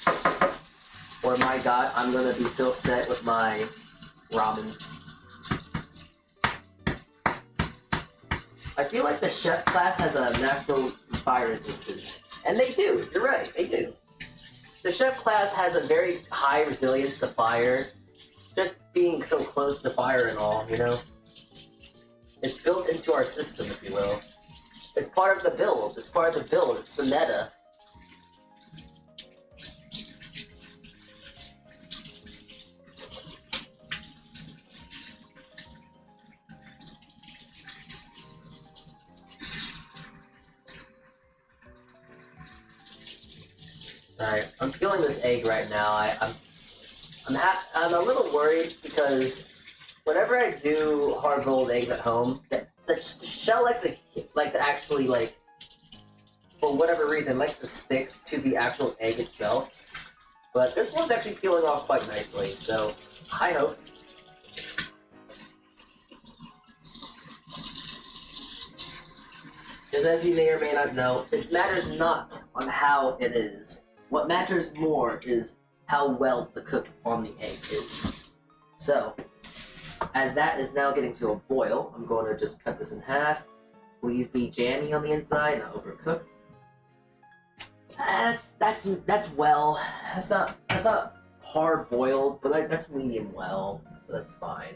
Or my god, I'm gonna be so upset with my ramen. I feel like the chef class has a natural fire resistance. And they do, you're right, they do. The chef class has a very high resilience to fire. Just being so close to fire and all, you know? It's built into our system, if you will. It's part of the build, it's the meta. Alright, I'm peeling this egg right now. I'm a little worried because whenever I do hard-boiled eggs at home, the shell likes to actually, like, for whatever reason, likes to stick to the actual egg itself. But this one's actually peeling off quite nicely, so high hopes. Because as you may or may not know, it matters not on how it is. What matters more is how well the cook on the egg is. So, as that is now getting to a boil, I'm going to just cut this in half. Please be jammy on the inside, not overcooked. That's well. That's not hard boiled, but that's medium well, so that's fine.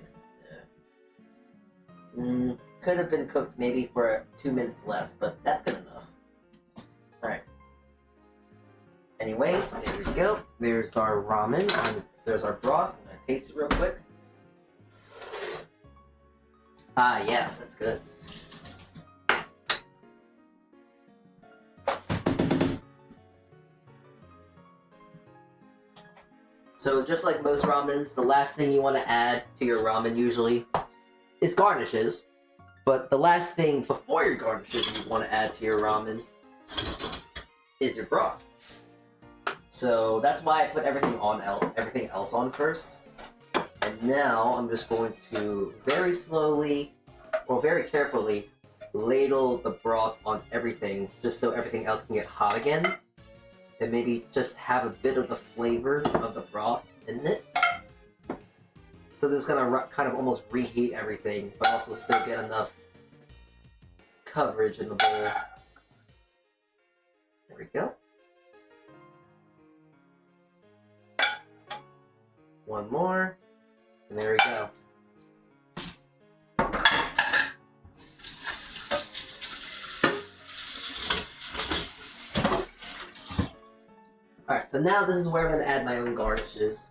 Yeah. Could have been cooked maybe for 2 minutes less, but that's good enough. All right. Anyways, there we go. There's our ramen, and there's our broth. I'm gonna taste it real quick. Ah, yes, that's good. So just like most ramens, the last thing you want to add to your ramen usually is garnishes. But the last thing before your garnishes you want to add to your ramen is your broth. So that's why I put everything else on first. And now I'm just going to very slowly, or very carefully, ladle the broth on everything, just so everything else can get hot again. And maybe just have a bit of the flavor of the broth in it. So this is gonna kind of almost reheat everything, but also still get enough coverage in the bowl. There we go. One more, and there we go. Alright, so now this is where I'm going to add my own garnishes.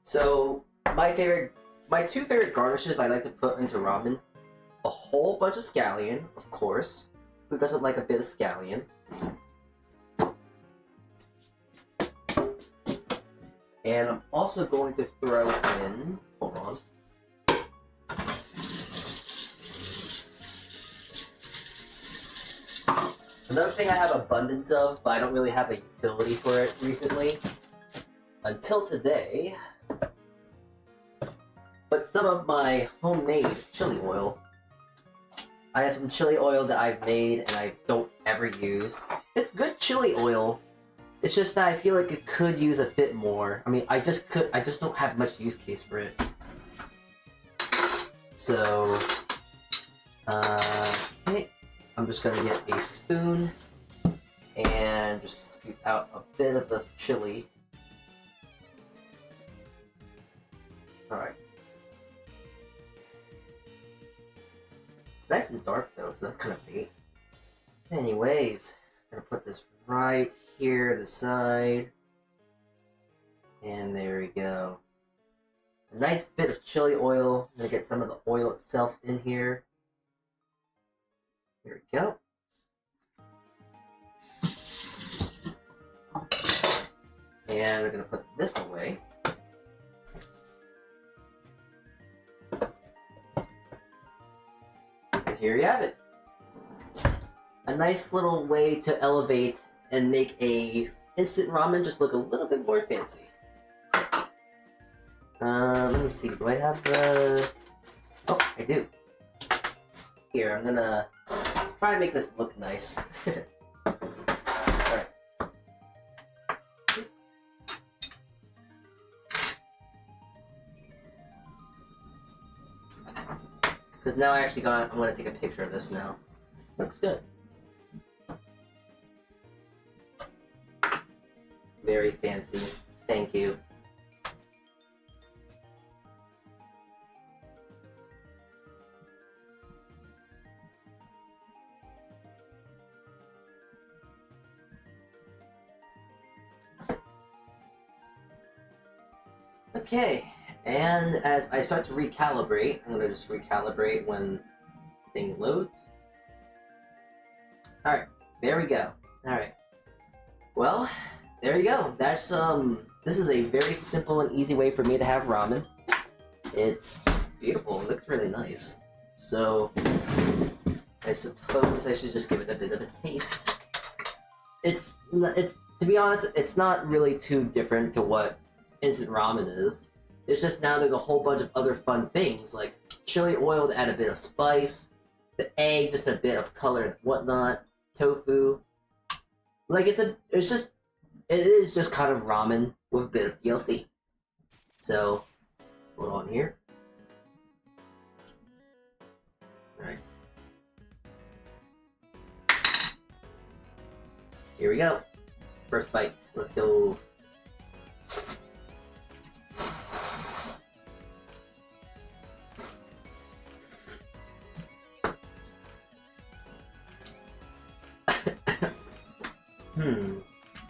So, my two favorite garnishes I like to put into ramen. A whole bunch of scallion, of course. Who doesn't like a bit of scallion? And I'm also going to throw in, hold on. Another thing I have abundance of, but I don't really have a utility for it recently. Until today. But some of my homemade chili oil. I have some chili oil that I've made and I don't ever use. It's good chili oil. It's just that I feel like it could use a bit more. I mean, I just don't have much use case for it. So, okay. I'm just gonna get a spoon and just scoop out a bit of the chili. Alright. It's nice and dark though, so that's kind of neat. Anyways, I'm gonna put this right here to the side. And there we go. A nice bit of chili oil. I'm gonna get some of the oil itself in here. Here we go. And we're going to put this away. And here you have it. A nice little way to elevate and make a instant ramen just look a little bit more fancy. Let me see, do I have the... Oh, I do. Here, I'm gonna try and make this look nice. Alright. Because now I actually I'm gonna take a picture of this now. Looks good. Very fancy. Thank you. Okay, and as I start to recalibrate, I'm going to just recalibrate when the thing loads. Alright, there we go. Alright. Well, there you go. That's, this this is a very simple and easy way for me to have ramen. It's beautiful. It looks really nice. So I suppose I should just give it a bit of a taste. It's to be honest, it's not really too different to what instant ramen is. It's just now there's a whole bunch of other fun things like chili oil to add a bit of spice, the egg just a bit of color and whatnot, tofu. Like it is just kind of ramen with a bit of DLC. So hold on here. Alright. Here we go. First bite. Let's go.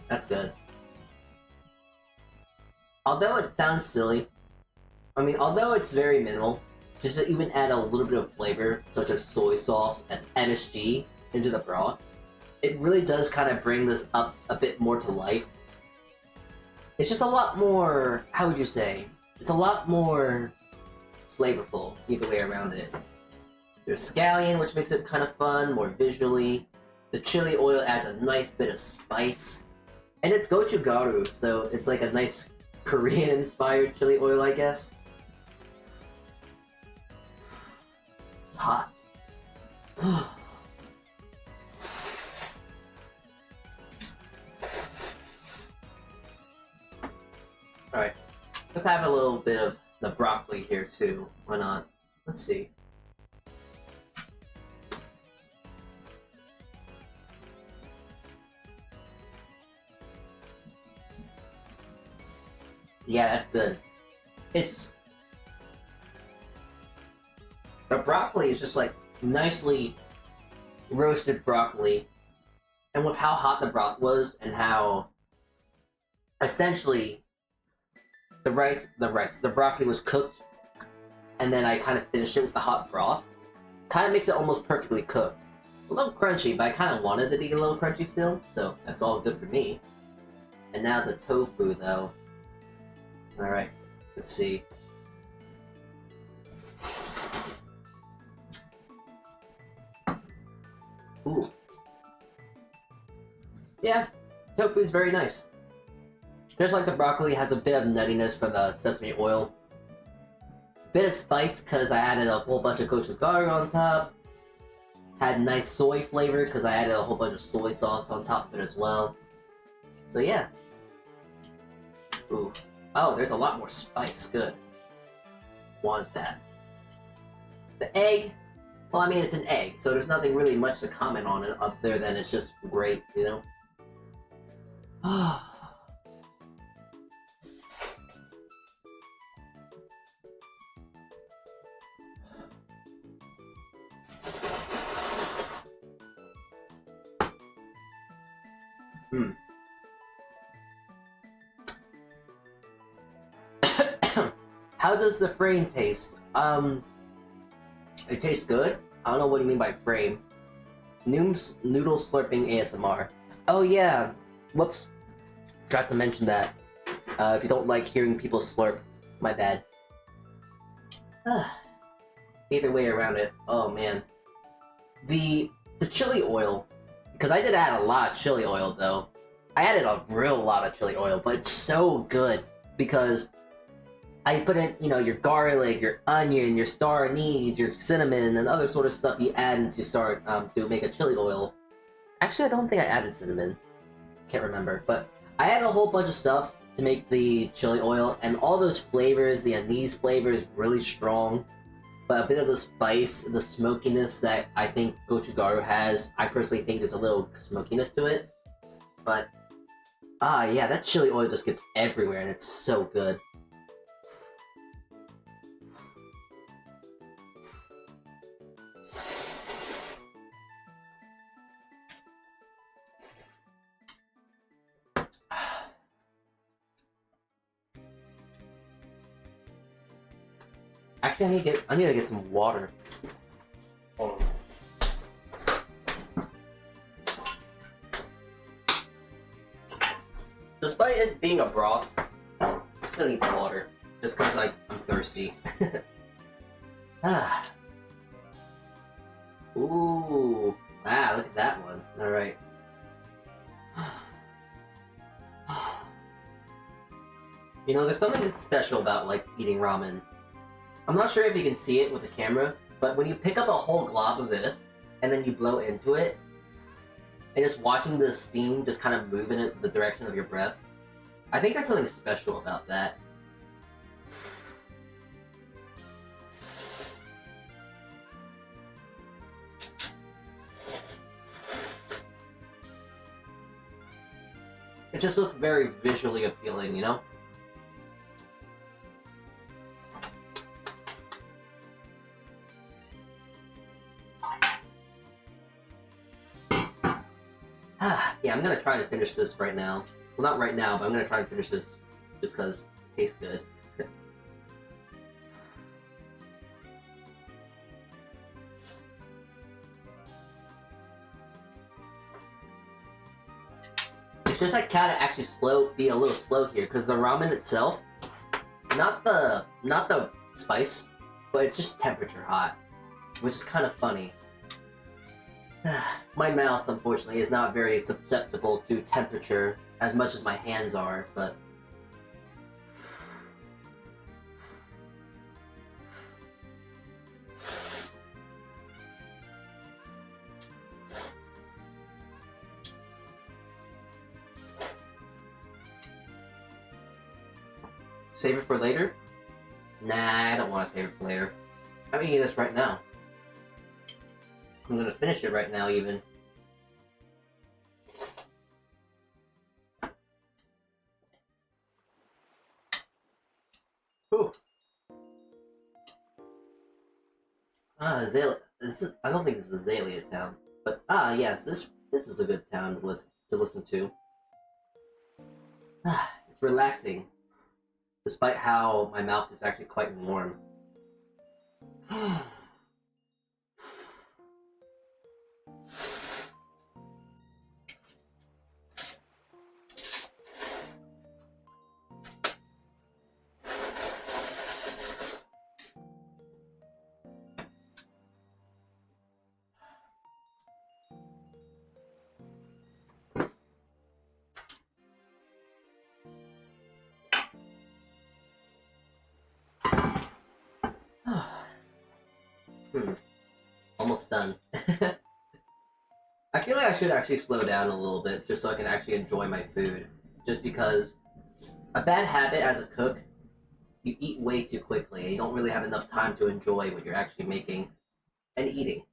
That's good. Although it sounds silly, I mean, although it's very minimal, just to even add a little bit of flavor, such as soy sauce and MSG, into the broth, it really does kind of bring this up a bit more to life. It's just a lot more, how would you say? It's a lot more flavorful, either way around it. There's scallion, which makes it kind of fun, more visually. The chili oil adds a nice bit of spice. And it's gochugaru, so it's like a nice Korean-inspired chili oil, I guess. It's hot. Alright, let's have a little bit of the broccoli here too. Why not? Let's see. Yeah, that's good. The broccoli is just like nicely roasted broccoli, and with how hot the broth was and how essentially the broccoli was cooked, and then I kind of finished it with the hot broth, kind of makes it almost perfectly cooked. A little crunchy, but I kind of wanted it to be a little crunchy still, so that's all good for me. And now the tofu, though. Alright, let's see. Ooh. Yeah, tofu's very nice. Just like the broccoli has a bit of nuttiness from the sesame oil. Bit of spice because I added a whole bunch of gochugaru on top. Had nice soy flavor because I added a whole bunch of soy sauce on top of it as well. So yeah. Ooh. Oh, there's a lot more spice. Good. Want that. The egg. Well, I mean, it's an egg, so there's nothing really much to comment on it up there than it's just great, you know? How does the frame taste? It tastes good. I don't know what you mean by frame. Noodle slurping ASMR. Oh yeah. Whoops. Forgot to mention that. If you don't like hearing people slurp, my bad. Either way around it. Oh man. The chili oil, because I did add a lot of chili oil though. I added a real lot of chili oil, but it's so good because I put in, you know, your garlic, your onion, your star anise, your cinnamon, and other sort of stuff you add into to make a chili oil. Actually, I don't think I added cinnamon. Can't remember, but I added a whole bunch of stuff to make the chili oil, and all those flavors, the anise flavor is really strong, but a bit of the spice, the smokiness that I think gochugaru has, I personally think there's a little smokiness to it. But, yeah, that chili oil just gets everywhere, and it's so good. Actually, I need to get some water. Hold on. Despite it being a broth, still need the water, just because I'm thirsty. Ah. Ooh. Ah, look at that one. Alright. You know, there's something special about, like, eating ramen. I'm not sure if you can see it with the camera, but when you pick up a whole glob of this, and then you blow into it, and just watching the steam just kind of move in the direction of your breath, I think there's something special about that. It just looks very visually appealing, you know? Yeah, I'm gonna try to finish this right now. Well, not right now, but I'm gonna try and finish this just because it tastes good. It's just I gotta actually be a little slow here, because the ramen itself, not the spice, but it's just temperature hot, which is kind of funny. My mouth, unfortunately, is not very susceptible to temperature as much as my hands are, but... Save it for later? Nah, I don't want to save it for later. I'm eating this right now. I'm gonna finish it right now, even. Ooh. Azalea. I don't think this is Azalea Town, but yes, this is a good town to listen to. It's relaxing, despite how my mouth is actually quite warm. Almost done. I feel like I should actually slow down a little bit just so I can actually enjoy my food. Just because a bad habit as a cook, you eat way too quickly and you don't really have enough time to enjoy what you're actually making and eating.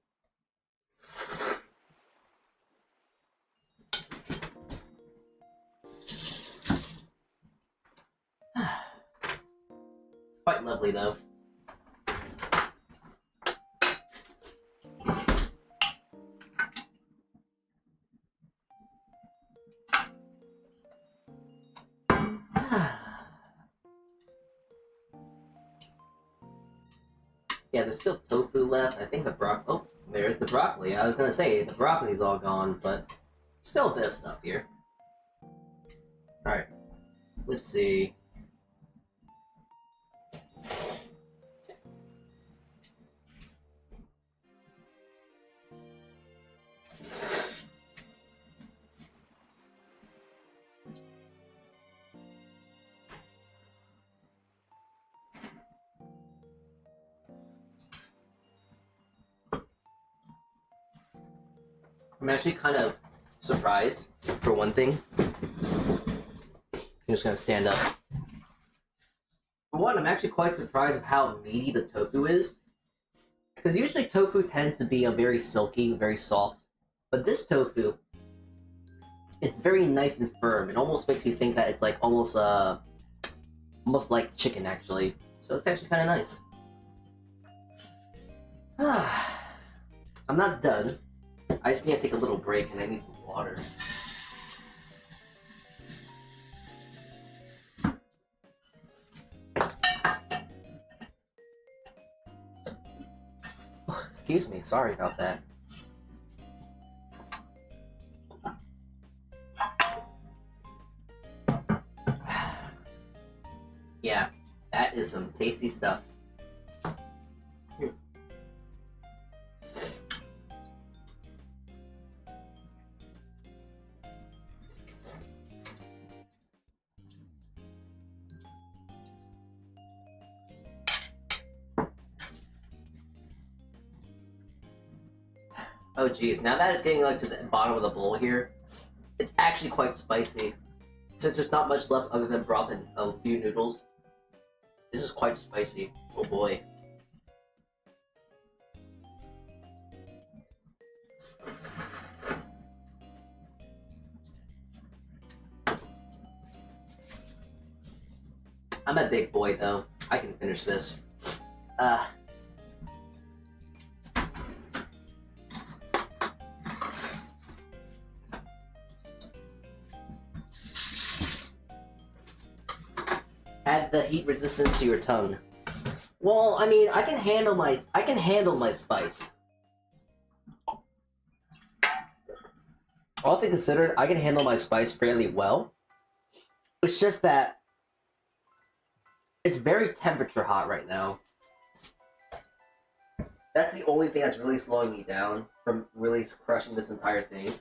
It's quite lovely though. Yeah, there's still tofu left. I think the oh, there's the broccoli. I was gonna say, the broccoli's all gone, but still a bit of stuff here. Alright, let's see. I'm actually kind of surprised, for one thing. I'm just gonna stand up. For one, I'm actually quite surprised of how meaty the tofu is. Because usually tofu tends to be a very silky, very soft. But this tofu, it's very nice and firm. It almost makes you think that it's like almost like chicken, actually. So it's actually kind of nice. I'm not done. I just need to take a little break and I need some water. Oh, excuse me, sorry about that. Yeah, that is some tasty stuff. Oh geez, now that it's getting like to the bottom of the bowl here, it's actually quite spicy. Since there's not much left other than broth and a few noodles, this is quite spicy. Oh boy. I'm a big boy though. I can finish this. Add the heat resistance to your tongue. Well, I mean, I can handle my spice. All things considered, I can handle my spice fairly well. It's just that it's very temperature hot right now. That's the only thing that's really slowing me down from really crushing this entire thing.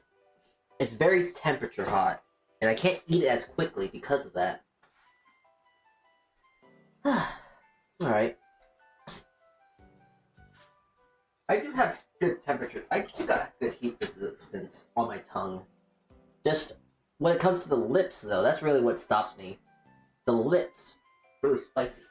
It's very temperature hot, and I can't eat it as quickly because of that. Alright. I do have good temperature. I do got good heat resistance on my tongue. Just when it comes to the lips, though, that's really what stops me. The lips. Really spicy.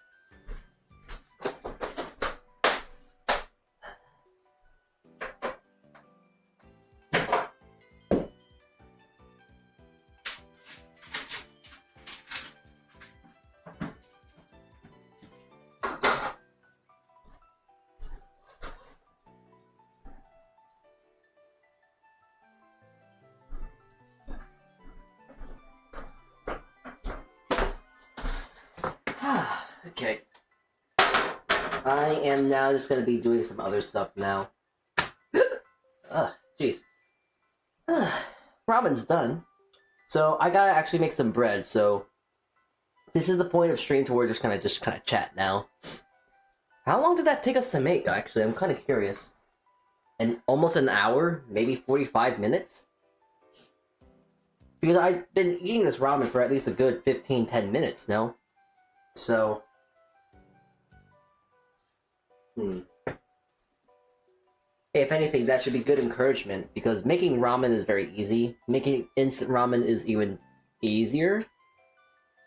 Okay. I am now just gonna be doing some other stuff now. Jeez. Ramen's done. So I gotta actually make some bread, so this is the point of stream to where we're just kind of chat now. How long did that take us to make, actually? I'm kind of curious. And almost an hour? Maybe 45 minutes? Because I've been eating this ramen for at least a good 15-10 minutes, no? So... If anything, that should be good encouragement, because making ramen is very easy. Making instant ramen is even easier.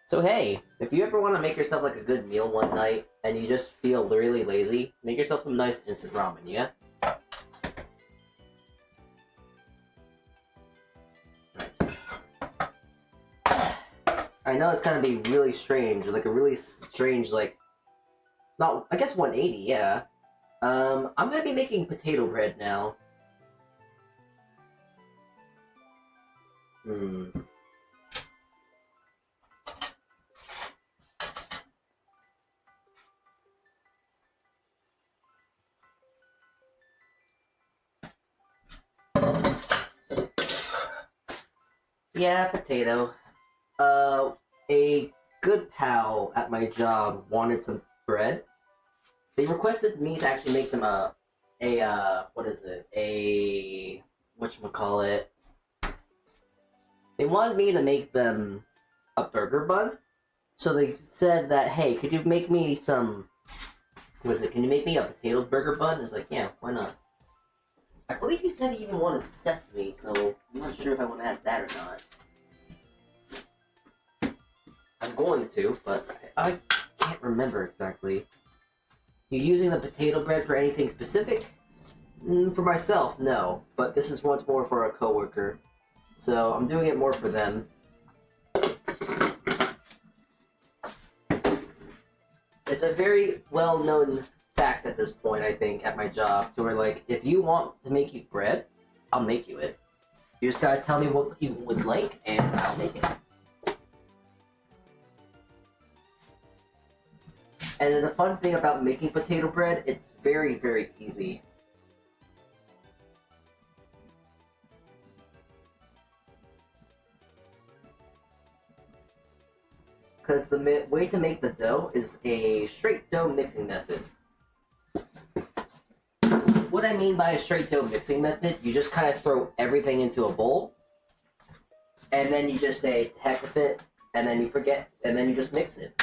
So hey, if you ever want to make yourself like a good meal one night, and you just feel really lazy, make yourself some nice instant ramen, yeah? I know it's gonna be really strange, like a really strange, like... Not, I guess 180, yeah. I'm gonna be making potato bread now. Yeah, potato. A good pal at my job wanted some bread. They requested me to actually make them whatchamacallit? They wanted me to make them a burger bun. So they said that, hey, could you make me some, can you make me a potato burger bun? I was like, yeah, why not? I believe he said he even wanted sesame, so I'm not sure if I want to add that or not. I'm going to, but I can't remember exactly. You using the potato bread for anything specific? For myself, no. But this is once more for a coworker. So I'm doing it more for them. It's a very well-known fact at this point, I think, at my job, to where, like, if you want to make you bread, I'll make you it. You just gotta tell me what you would like, and I'll make it. And the fun thing about making potato bread, it's very, very easy. because the way to make the dough is a straight dough mixing method. What I mean by a straight dough mixing method, you just kind of throw everything into a bowl, and then you just say, heck with it, and then you forget, and then you just mix it.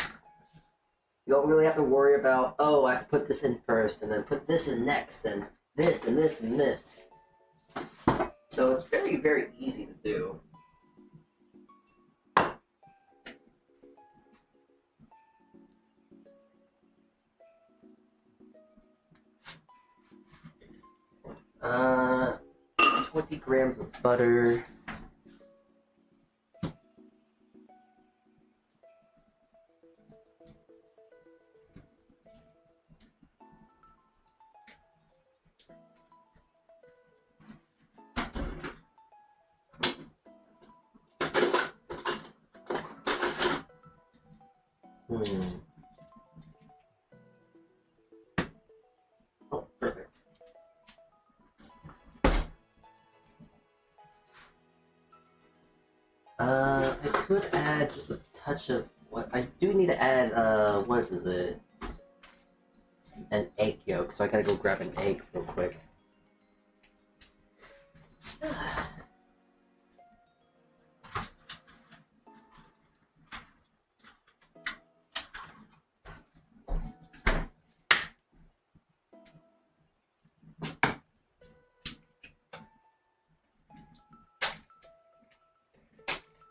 You don't really have to worry about, oh, I have to put this in first, and then put this in next, and this, and this, and this. So it's very, very easy to do. Uh, 20 grams of butter. Oh, perfect. I could add just a touch of what I do need to add. What is it? An egg yolk. So I gotta go grab an egg real quick.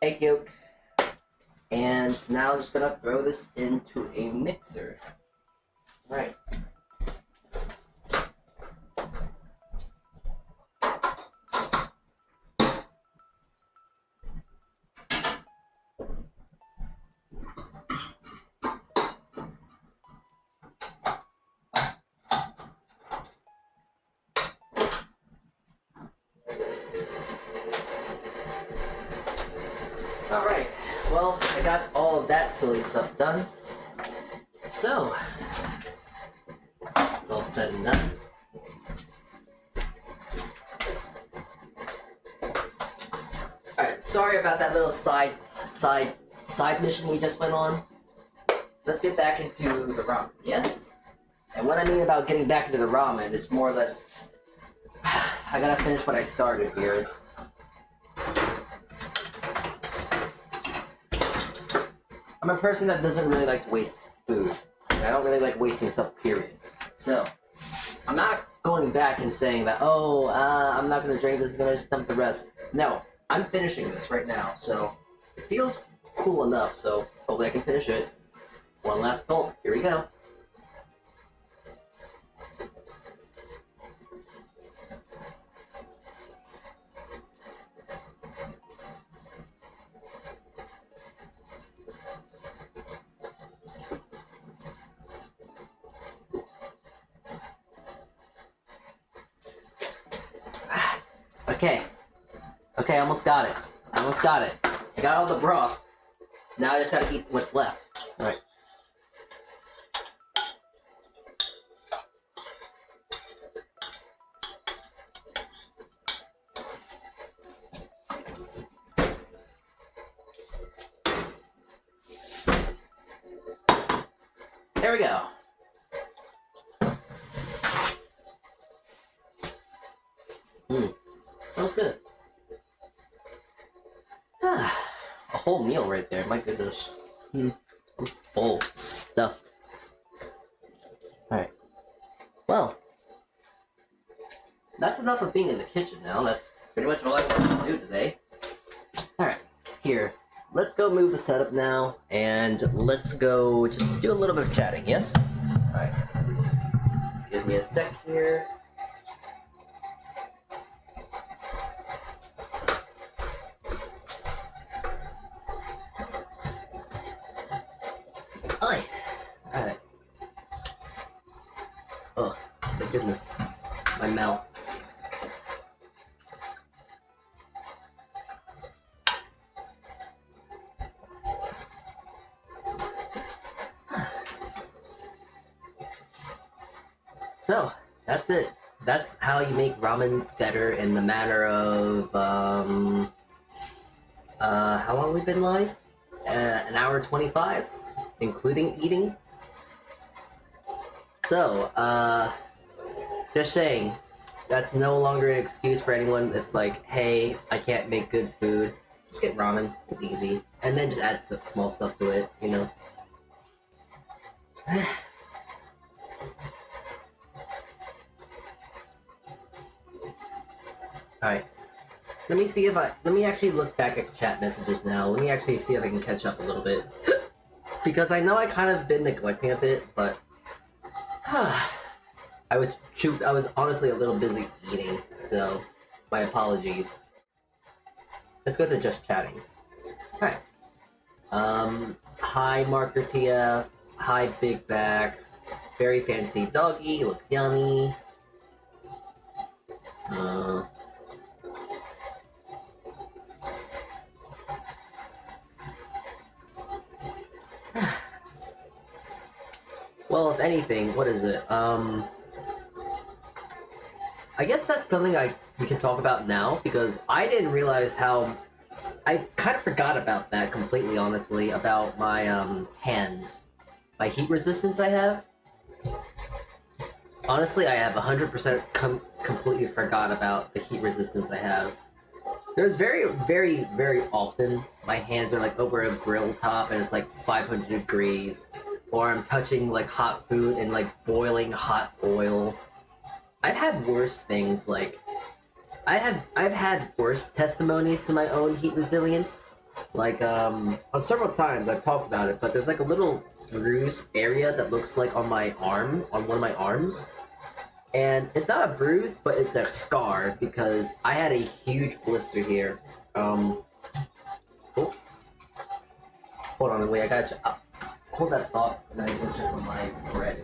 Egg yolk, and now I'm just gonna throw this into a mixer. Right. Alright, well, I got all of that silly stuff done. So, it's all said and done. Alright, sorry about that little side mission we just went on. Let's get back into the ramen, yes? And what I mean about getting back into the ramen is more or less, I gotta finish what I started here. I'm a person that doesn't really like to waste food. I don't really like wasting stuff, period. So, I'm not going back and saying that, oh, I'm not going to drink this, I'm going to just dump the rest. No, I'm finishing this right now, so it feels cool enough, so hopefully I can finish it. One last gulp, here we go. Okay, almost got it. I got all the broth. Now I just gotta eat what's left. Alright. There we go. Smells good. A whole meal right there, my goodness. I'm full, stuffed. Alright. Well, that's enough of being in the kitchen now. That's pretty much all I wanted to do today. Alright, here. Let's go move the setup now, and let's go just do a little bit of chatting, yes? Alright. Give me a sec here. Alright. Oh, my goodness. My mouth. So, that's it. That's how you make ramen better in the matter of, how long we've been live? an hour 25, including eating. So, just saying, that's no longer an excuse for anyone that's like, hey, I can't make good food. Just get ramen, it's easy. And then just add some small stuff to it, you know? Alright. Let me actually look back at chat messages now. Let me actually see if I can catch up a little bit. Because I know I kind of been neglecting a bit, but... I was honestly a little busy eating, so my apologies. Let's go to just chatting. Alright. Hi Marker TF. Hi Big Back. Very fancy doggy, looks yummy. Well, if anything, what is it? I guess that's something we can talk about now, because I didn't realize how... I kind of forgot about that completely, honestly, about my, hands. My heat resistance I have. Honestly, I have 100% completely forgot about the heat resistance I have. There's very, very, very often my hands are like over a grill top and it's like 500 degrees. Or I'm touching like hot food and like boiling hot oil. I've had worse things, like I've had worse testimonies to my own heat resilience. Like on several times I've talked about it, but there's like a little bruise area that looks like on my arm, on one of my arms. And it's not a bruise, but it's a scar because I had a huge blister here. Oh. Hold on, wait, I gotta hold that thought and I can check on my bread.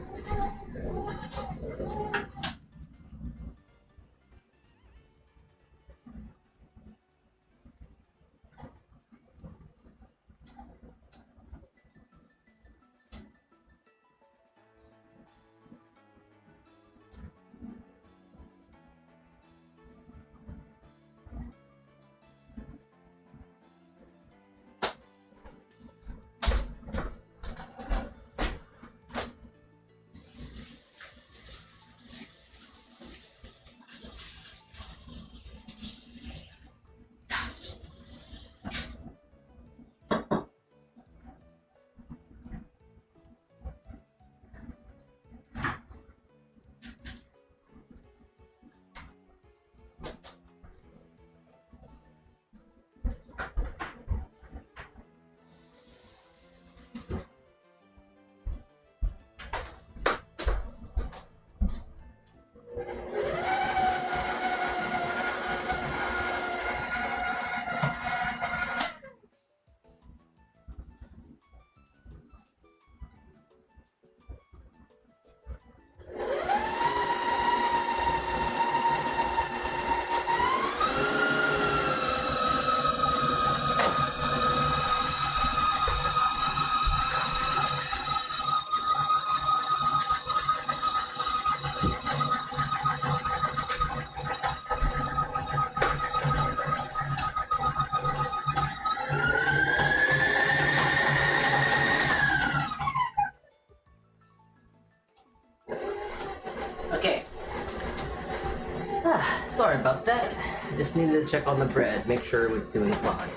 Sorry about that. I just needed to check on the bread, make sure it was doing fine.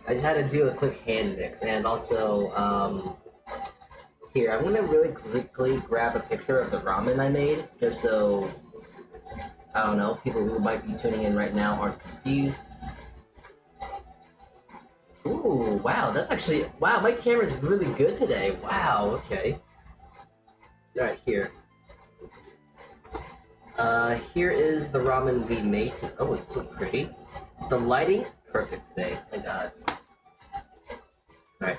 I just had to do a quick hand mix, and also, here, I'm gonna really quickly grab a picture of the ramen I made, just so, I don't know, people who might be tuning in right now aren't confused. Ooh, wow, that's actually, wow, my camera's really good today. Wow, okay. Alright, here. Here is the ramen we made. Oh, it's so pretty. The lighting, perfect today. Thank God. Alright.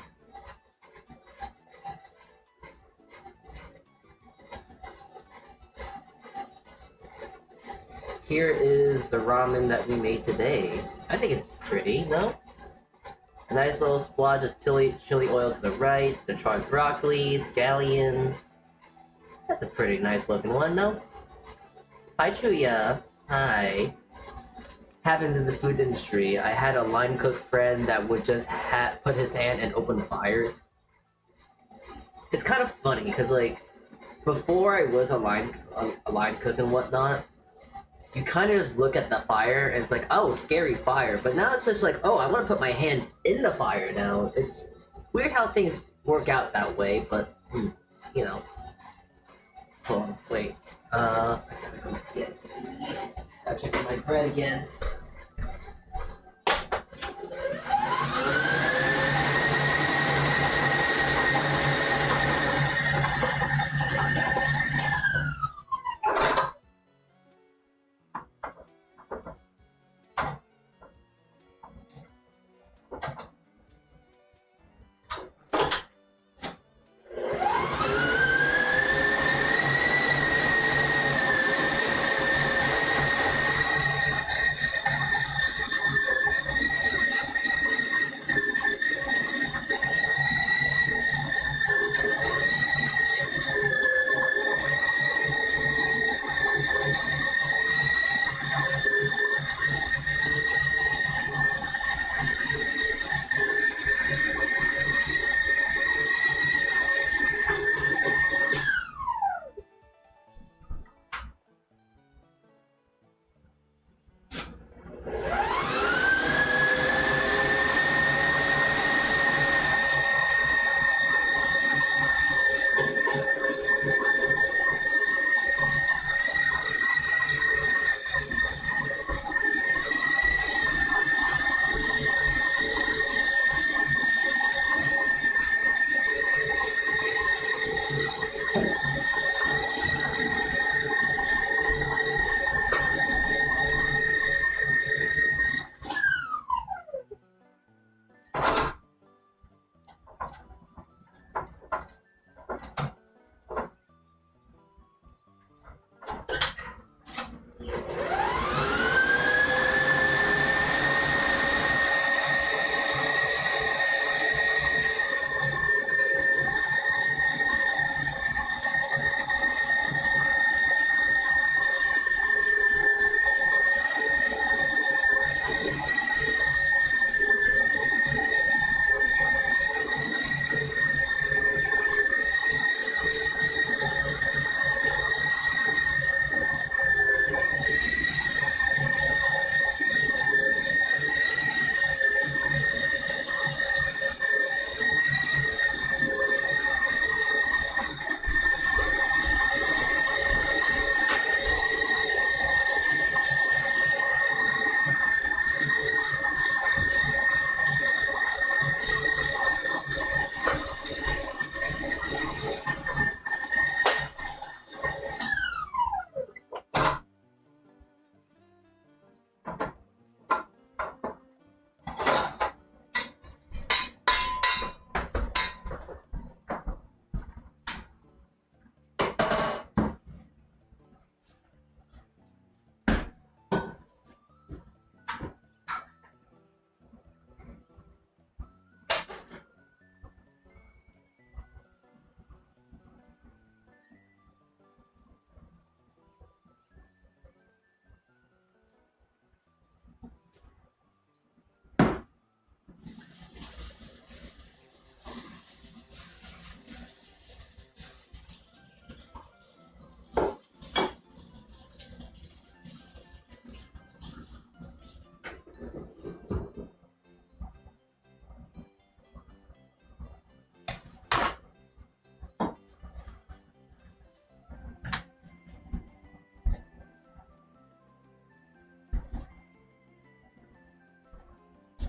Here is the ramen that we made today. I think it's pretty, no? A nice little splodge of chili oil to the right, the charred broccoli, scallions. That's a pretty nice looking one, no? Hi Chuya. Hi. happens in the food industry. I had a line cook friend that would just put his hand and open fires. It's kind of funny because like before I was a line cook and whatnot, you kind of just look at the fire and it's like, oh, scary fire. But now it's just like, oh, I want to put my hand in the fire now. It's weird how things work out that way, but you know. Hold on, wait. I gotta go get. Gotta check my bread again.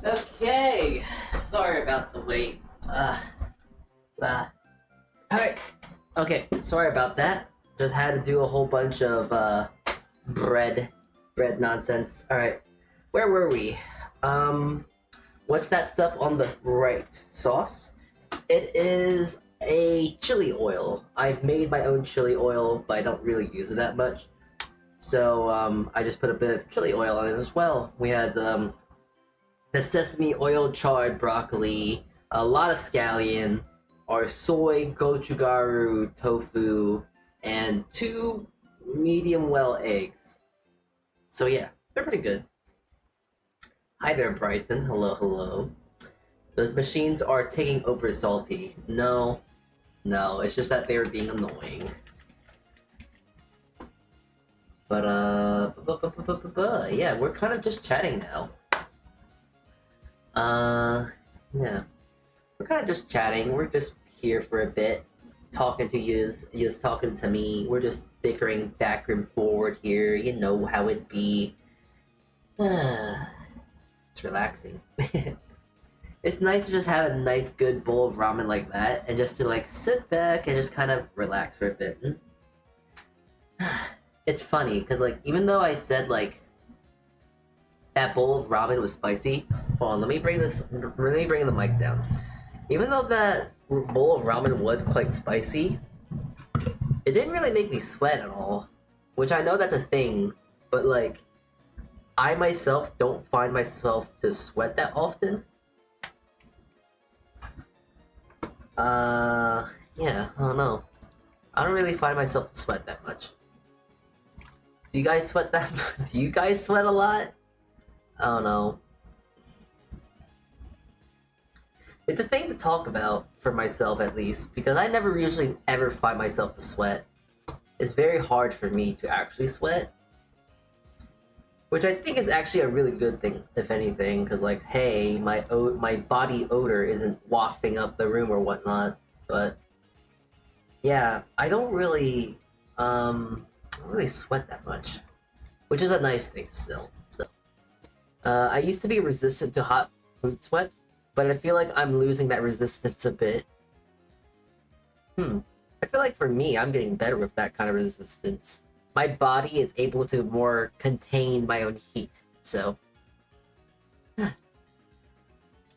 Okay, sorry about the wait. Alright. Okay, sorry about that. Just had to do a whole bunch of bread nonsense. Alright, where were we? What's that stuff on the right? Sauce? It is a chili oil. I've made my own chili oil, but I don't really use it that much. So I just put a bit of chili oil on it as well. We had the sesame oil charred broccoli, a lot of scallion, our soy gochugaru tofu, and 2 medium well eggs. So yeah, they're pretty good. Hi there, Bryson. Hello, hello. The machines are taking over Salty. No, no, it's just that they were being annoying. But, yeah, we're kind of just chatting now. Yeah. We're kind of just chatting. We're just here for a bit, talking to yous talking to me. We're just bickering back and forward here. You know how it be. It's relaxing. It's nice to just have a nice, good bowl of ramen like that, and just to like sit back and just kind of relax for a bit. It's funny because like even though I said like that bowl of ramen was spicy, hold on, let me bring the mic down. Even though that bowl of ramen was quite spicy, it didn't really make me sweat at all, which I know that's a thing, but like I myself don't find myself to sweat that often. Yeah, I don't know. I don't really find myself to sweat that much. Do you guys sweat that? Do you guys sweat a lot? I don't know. It's a thing to talk about for myself at least, because I never usually ever find myself to sweat. It's very hard for me to actually sweat, which I think is actually a really good thing, if anything, because like, hey, my body odor isn't wafting up the room or whatnot. But yeah, I don't really sweat that much, which is a nice thing still. So, I used to be resistant to hot food sweats, but I feel like I'm losing that resistance a bit. I feel like for me, I'm getting better with that kind of resistance. My body is able to more contain my own heat, so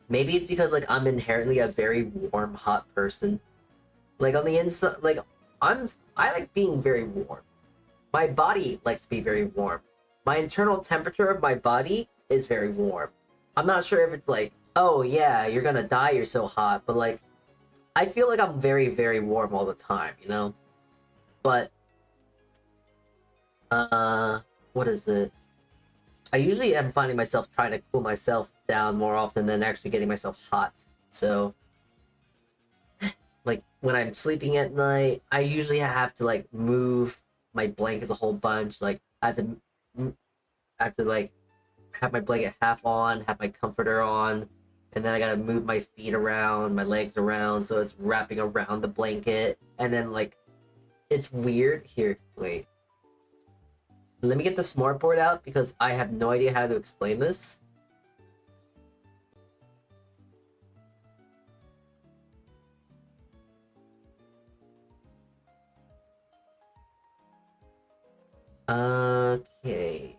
maybe it's because like I'm inherently a very warm, hot person. Like on the inside, like I like being very warm. My body likes to be very warm. My internal temperature of my body is very warm. I'm not sure if it's like, oh yeah, you're gonna die, you're so hot, but like I feel like I'm very, very warm all the time, you know? But what is it? I usually am finding myself trying to cool myself down more often than actually getting myself hot. So like when I'm sleeping at night, I usually have to like move my blankets a whole bunch. Like I have to like have my blanket half on, have my comforter on, and then I gotta move my feet around, my legs around, so it's wrapping around the blanket, and then like it's weird. Here, wait. Let me get the smartboard out because I have no idea how to explain this. Okay.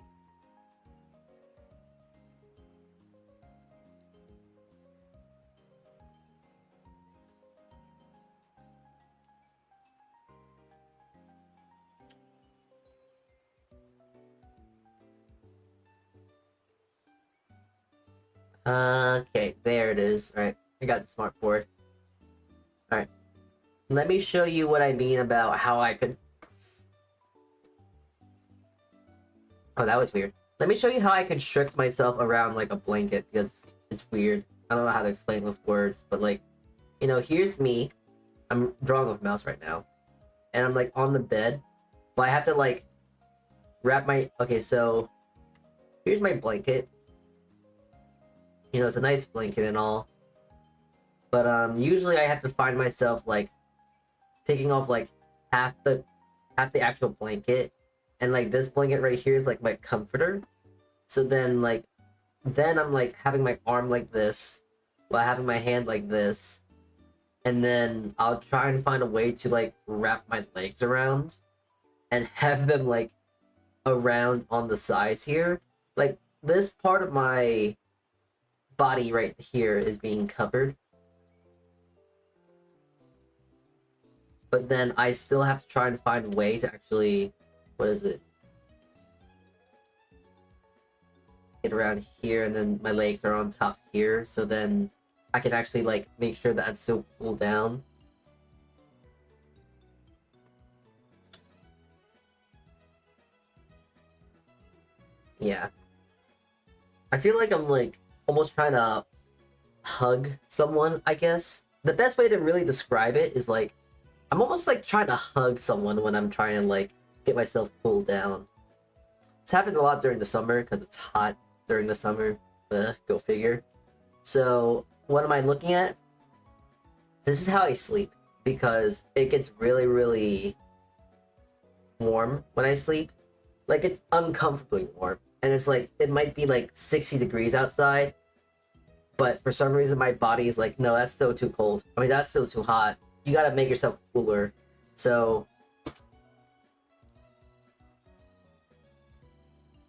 Okay, there it is. Alright, I got the smartboard. Alright. Let me show you what I mean about how I could... Oh, that was weird. Let me show you how I constrict myself around, like, a blanket, because it's weird. I don't know how to explain with words, but, like, you know, here's me. I'm drawing with a mouse right now. And I'm, like, on the bed. But I have to, like, wrap my... Okay, so... Here's my blanket. You know, it's a nice blanket and all. But, usually I have to find myself, like, taking off, like, half the actual blanket, and like this blanket right here is like my comforter. So then like I'm like having my arm like this while having my hand like this, and then I'll try and find a way to like wrap my legs around and have them like around on the sides here. Like this part of my body right here is being covered, but then I still have to try and find a way to actually, what is it? Get around here, and then my legs are on top here, so then I can actually like make sure that I'm still cool down. Yeah. I feel like I'm like almost trying to hug someone, I guess. The best way to really describe it is like I'm almost like trying to hug someone when I'm trying to like get myself cooled down. This happens a lot during the summer because it's hot during the summer. Go figure. So what am I looking at? This is how I sleep because it gets really, really warm when I sleep. Like it's uncomfortably warm. And it's like it might be like 60 degrees outside, but for some reason my body is like, no, that's still too cold. I mean, that's still too hot. You gotta make yourself cooler. So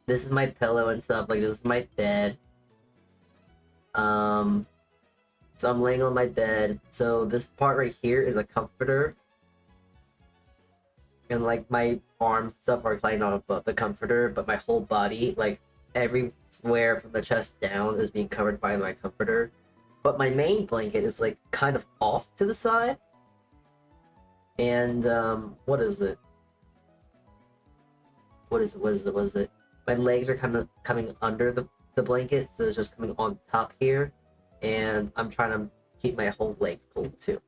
this is my pillow and stuff. Like this is my bed. So I'm laying on my bed. So this part right here is a comforter. And like my arms and stuff are lying on the comforter, but my whole body, like everywhere from the chest down, is being covered by my comforter. But my main blanket is like kind of off to the side. And what is it? What is it? My legs are kind of coming under the blanket, so it's just coming on top here. And I'm trying to keep my whole legs cold too.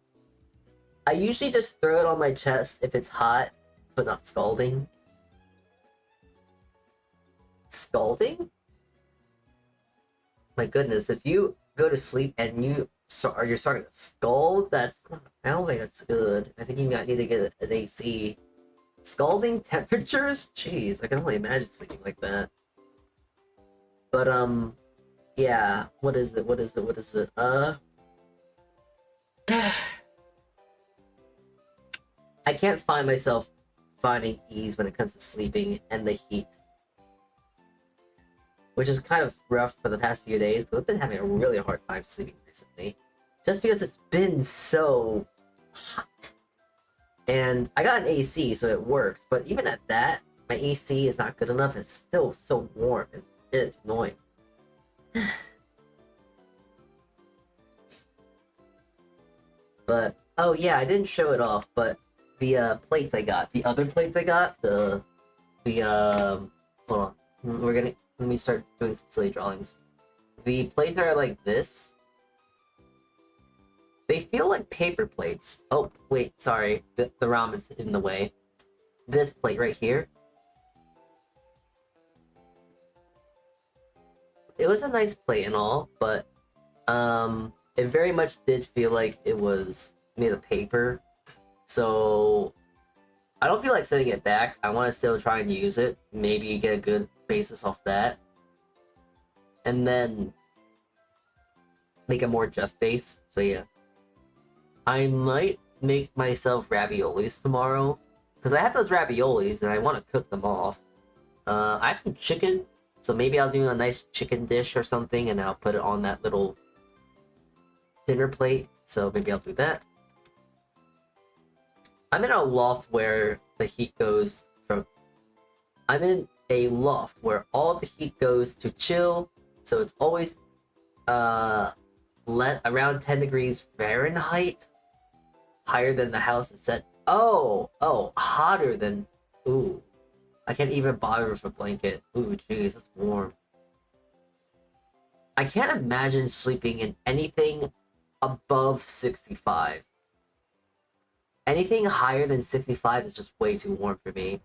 I usually just throw it on my chest if it's hot, but not scalding. Scalding? My goodness, if you go to sleep and you're starting to scald, I don't think that's good. I think you might need to get an AC. Scalding temperatures? Jeez, I can only imagine sleeping like that. But yeah, what is it? I can't find myself finding ease when it comes to sleeping and the heat. Which is kind of rough for the past few days, because I've been having a really hard time sleeping recently. Just because it's been so hot. And I got an AC, so it works, but even at that, my AC is not good enough. It's still so warm, and it's annoying. But, oh yeah, I didn't show it off, but the plates I got, the other plates I got, hold on, let me start doing some silly drawings. The plates are like this. They feel like paper plates. Oh, wait, sorry, the ramen's in the way. This plate right here. It was a nice plate and all, but, it very much did feel like it was made of paper. So I don't feel like sending it back. I want to still try and use it. Maybe get a good basis off that. And then make a more just base. So yeah. I might make myself raviolis tomorrow. Because I have those raviolis and I want to cook them off. I have some chicken. So maybe I'll do a nice chicken dish or something and I'll put it on that little dinner plate. So maybe I'll do that. I'm in a loft where the heat goes from... I'm in a loft where all the heat goes to chill, so it's always around 10 degrees Fahrenheit, higher than the house is set. Oh, hotter than... Ooh, I can't even bother with a blanket. Ooh, jeez, that's warm. I can't imagine sleeping in anything above 65. Anything higher than 65 is just way too warm for me.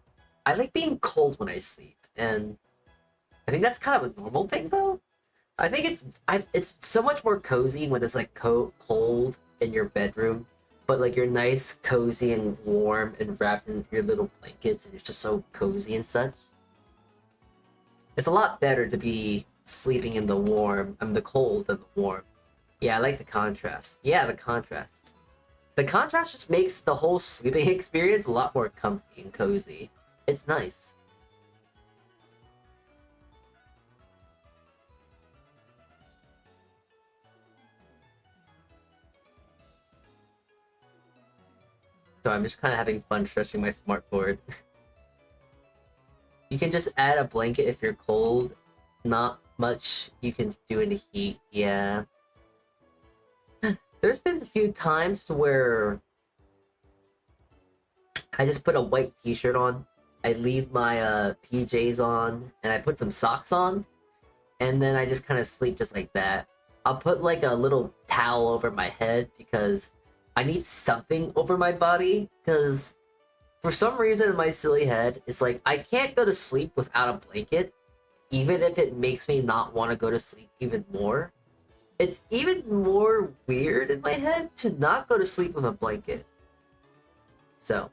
I like being cold when I sleep, and I think that's kind of a normal thing, though. I think it's so much more cozy when it's like cold in your bedroom, but like you're nice, cozy, and warm, and wrapped in your little blankets, and you're just so cozy and such. It's a lot better to be sleeping in the the cold than the warm. Yeah, I like the contrast. Yeah, the contrast. The contrast just makes the whole sleeping experience a lot more comfy and cozy. It's nice. So I'm just kind of having fun stretching my smartboard. You can just add a blanket if you're cold. Not much you can do in the heat, yeah. There's been a few times where I just put a white t-shirt on, I leave my PJs on, and I put some socks on, and then I just kind of sleep just like that. I'll put like a little towel over my head because I need something over my body, because for some reason in my silly head, it's like I can't go to sleep without a blanket, even if it makes me not want to go to sleep even more. It's even more weird in my head to not go to sleep with a blanket. So,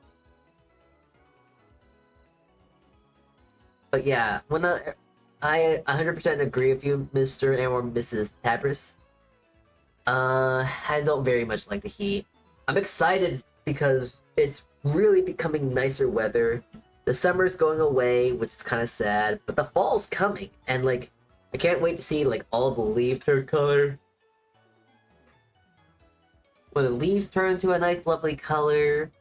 but yeah, I 100% agree with you, Mr. and or Mrs. Tabris. I don't very much like the heat. I'm excited because it's really becoming nicer weather. The summer's going away, which is kind of sad, but the fall's coming, and like, I can't wait to see like all the leaves turn color. When the leaves turn to a nice, lovely color,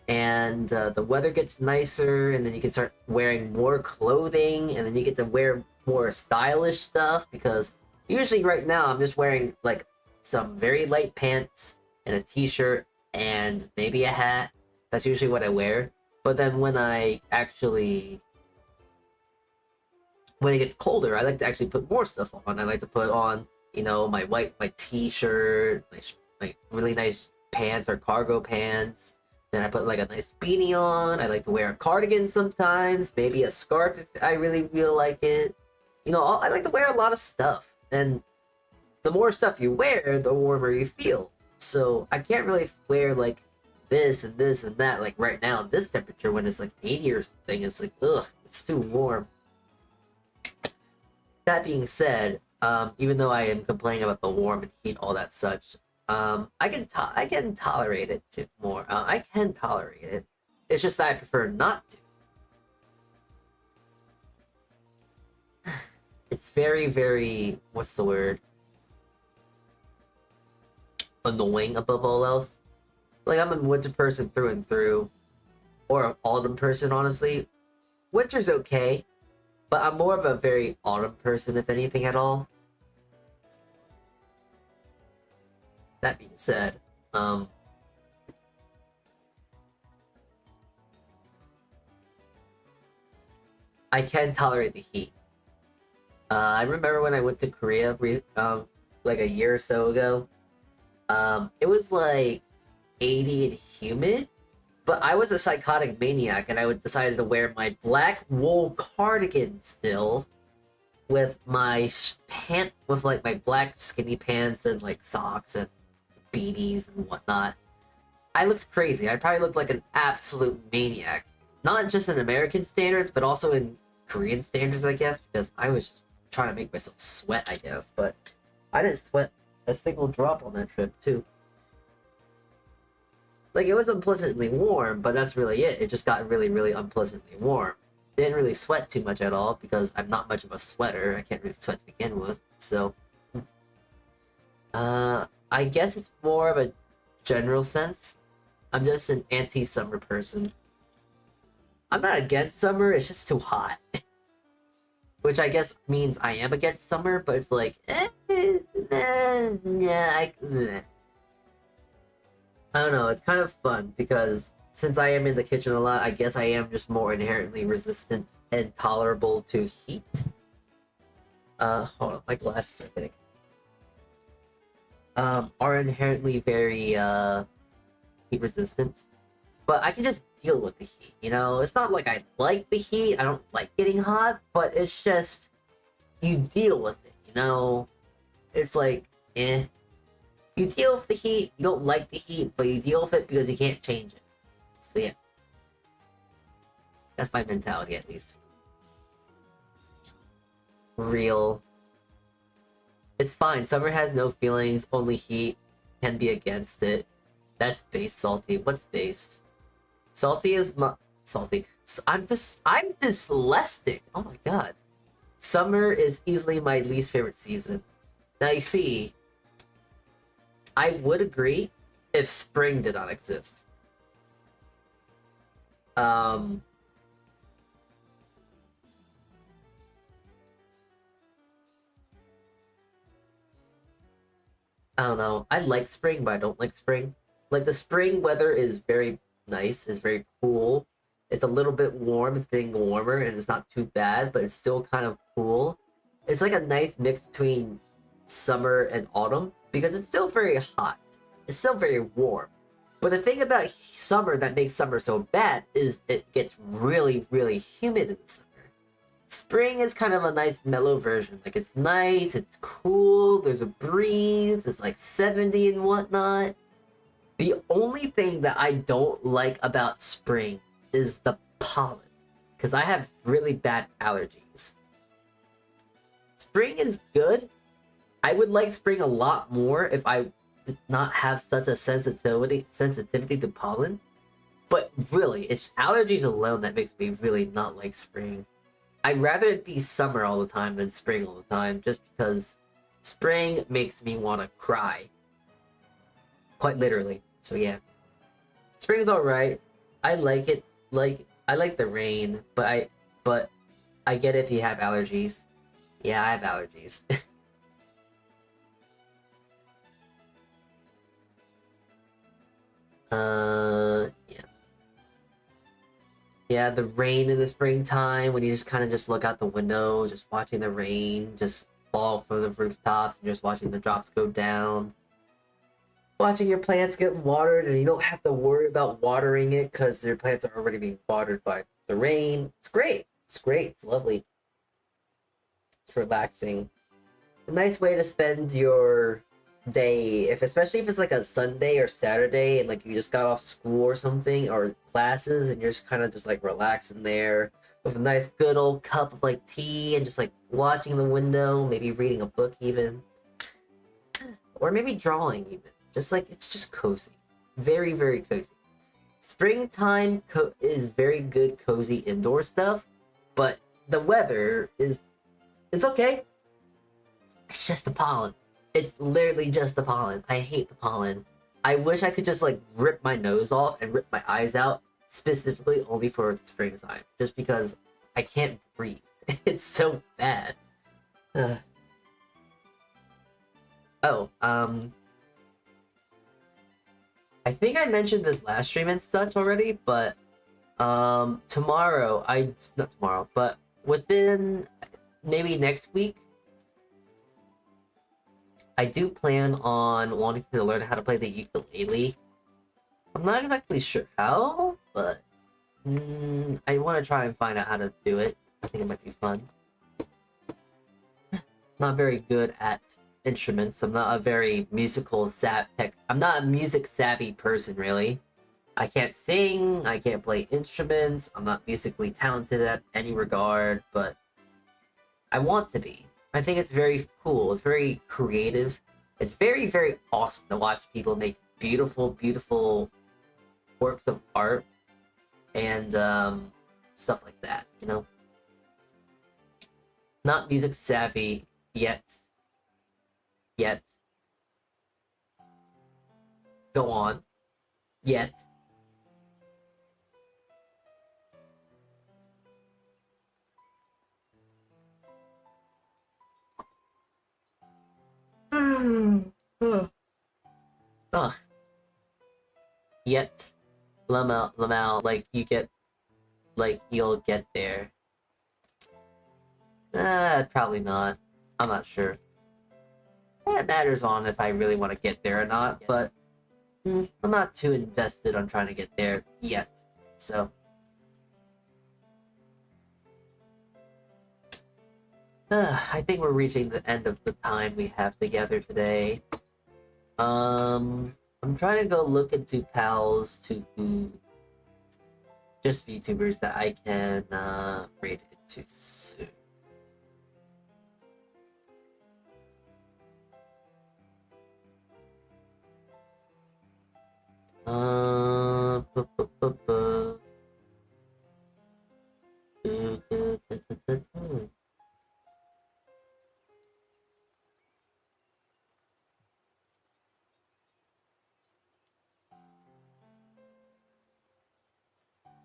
and the weather gets nicer, and then you can start wearing more clothing, and then you get to wear more stylish stuff, because usually right now I'm just wearing like some very light pants and a t-shirt and maybe a hat. That's usually what I wear. But then when it gets colder, I like to actually put more stuff on. I like to put on, my t-shirt, my really nice pants or cargo pants. Then I put like a nice beanie on. I like to wear a cardigan sometimes, maybe a scarf if I really feel like it. I like to wear a lot of stuff. And the more stuff you wear, the warmer you feel. So I can't really wear like this and this and that like right now this temperature when it's like 80 or something. It's like, ugh, it's too warm. That being said, even though I am complaining about the warm and heat, all that such, I can tolerate it more. I can tolerate it. It's just that I prefer not to. It's very, very, what's the word? Annoying above all else. Like, I'm a winter person through and through, or an autumn person, honestly. Winter's okay, but I'm more of a very autumn person, if anything at all. That being said, I can tolerate the heat. I remember when I went to Korea, like a year or so ago. It was like 80 and humid, but I was a psychotic maniac, and I would decided to wear my black wool cardigan still, with my with like my black skinny pants and like socks and beanies and whatnot. I looked crazy. I probably looked like an absolute maniac, not just in American standards, but also in Korean standards, I guess, because I was just trying to make myself sweat, I guess. But I didn't sweat a single drop on that trip, too. Like, it was unpleasantly warm, but that's really it. It just got really, really unpleasantly warm. Didn't really sweat too much at all, because I'm not much of a sweater. I can't really sweat to begin with, so... I guess it's more of a general sense. I'm just an anti-summer person. I'm not against summer, it's just too hot. Which I guess means I am against summer, but it's like, I don't know, it's kind of fun, because since I am in the kitchen a lot, I guess I am just more inherently resistant and tolerable to heat. Hold on, my glasses are getting... are inherently very, heat resistant. But I can just deal with the heat, It's not like I like the heat, I don't like getting hot, but it's just, you deal with it, It's like, eh. You deal with the heat, you don't like the heat, but you deal with it because you can't change it. So yeah. That's my mentality, at least. Real. It's fine, summer has no feelings, only heat. Can be against it. That's based, Salty. What's based? Salty is Salty. I'm dyslexic. Oh my god. Summer is easily my least favorite season. Now you see, I would agree if spring did not exist. I don't know. I like spring, but I don't like spring. Like, the spring weather is very nice, it's very cool. It's a little bit warm, it's getting warmer, and it's not too bad, but it's still kind of cool. It's like a nice mix between summer and autumn because it's still very hot. It's still very warm. But the thing about summer that makes summer so bad is it gets really, really humid in the summer. Spring is kind of a nice mellow version. Like, it's nice, it's cool, there's a breeze, it's like 70 and whatnot. The only thing that I don't like about spring is the pollen, because I have really bad allergies. Spring is good. I would like spring a lot more if I did not have such a sensitivity to pollen. But really, it's allergies alone that makes me really not like spring. I'd rather it be summer all the time than spring all the time, just because spring makes me want to cry. Quite literally. So yeah. Spring's alright. I like it. I like the rain, but I get it if you have allergies. Yeah, I have allergies. Yeah. Yeah, the rain in the springtime when you just kind of just look out the window, just watching the rain just fall from the rooftops and just watching the drops go down. Watching your plants get watered and you don't have to worry about watering it because your plants are already being watered by the rain. It's great. It's great. It's lovely. It's relaxing. A nice way to spend your day, especially if it's like a Sunday or Saturday and like you just got off school or something or classes and you're just kind of just like relaxing there with a nice good old cup of like tea and just like watching the window, maybe reading a book even, or maybe drawing even. Just like, it's just cozy. Very, very cozy. Springtime is very good cozy indoor stuff, but the weather it's okay. It's just the pollen. It's literally just the pollen. I hate the pollen. I wish I could just like rip my nose off and rip my eyes out specifically only for springtime, just because I can't breathe. It's so bad. Oh, I think I mentioned this last stream and such already, but tomorrow, not tomorrow, but within maybe next week, I do plan on wanting to learn how to play the ukulele. I'm not exactly sure how, but I want to try and find out how to do it. I think it might be fun. Not very good at instruments. I'm not a very I'm not a music savvy person, really. I can't sing, I can't play instruments, I'm not musically talented at any regard, but I want to be. I think it's very cool, it's very creative. It's very, very awesome to watch people make beautiful, beautiful works of art and stuff like that, you know? Not music savvy yet. Go on. Yet. Ugh. Yet. Lamau, like you'll get there. Probably not. I'm not sure. It matters on if I really want to get there or not, but I'm not too invested on trying to get there yet, so. I think we're reaching the end of the time we have together today. I'm trying to go look into pals to just VTubers that I can raid into soon.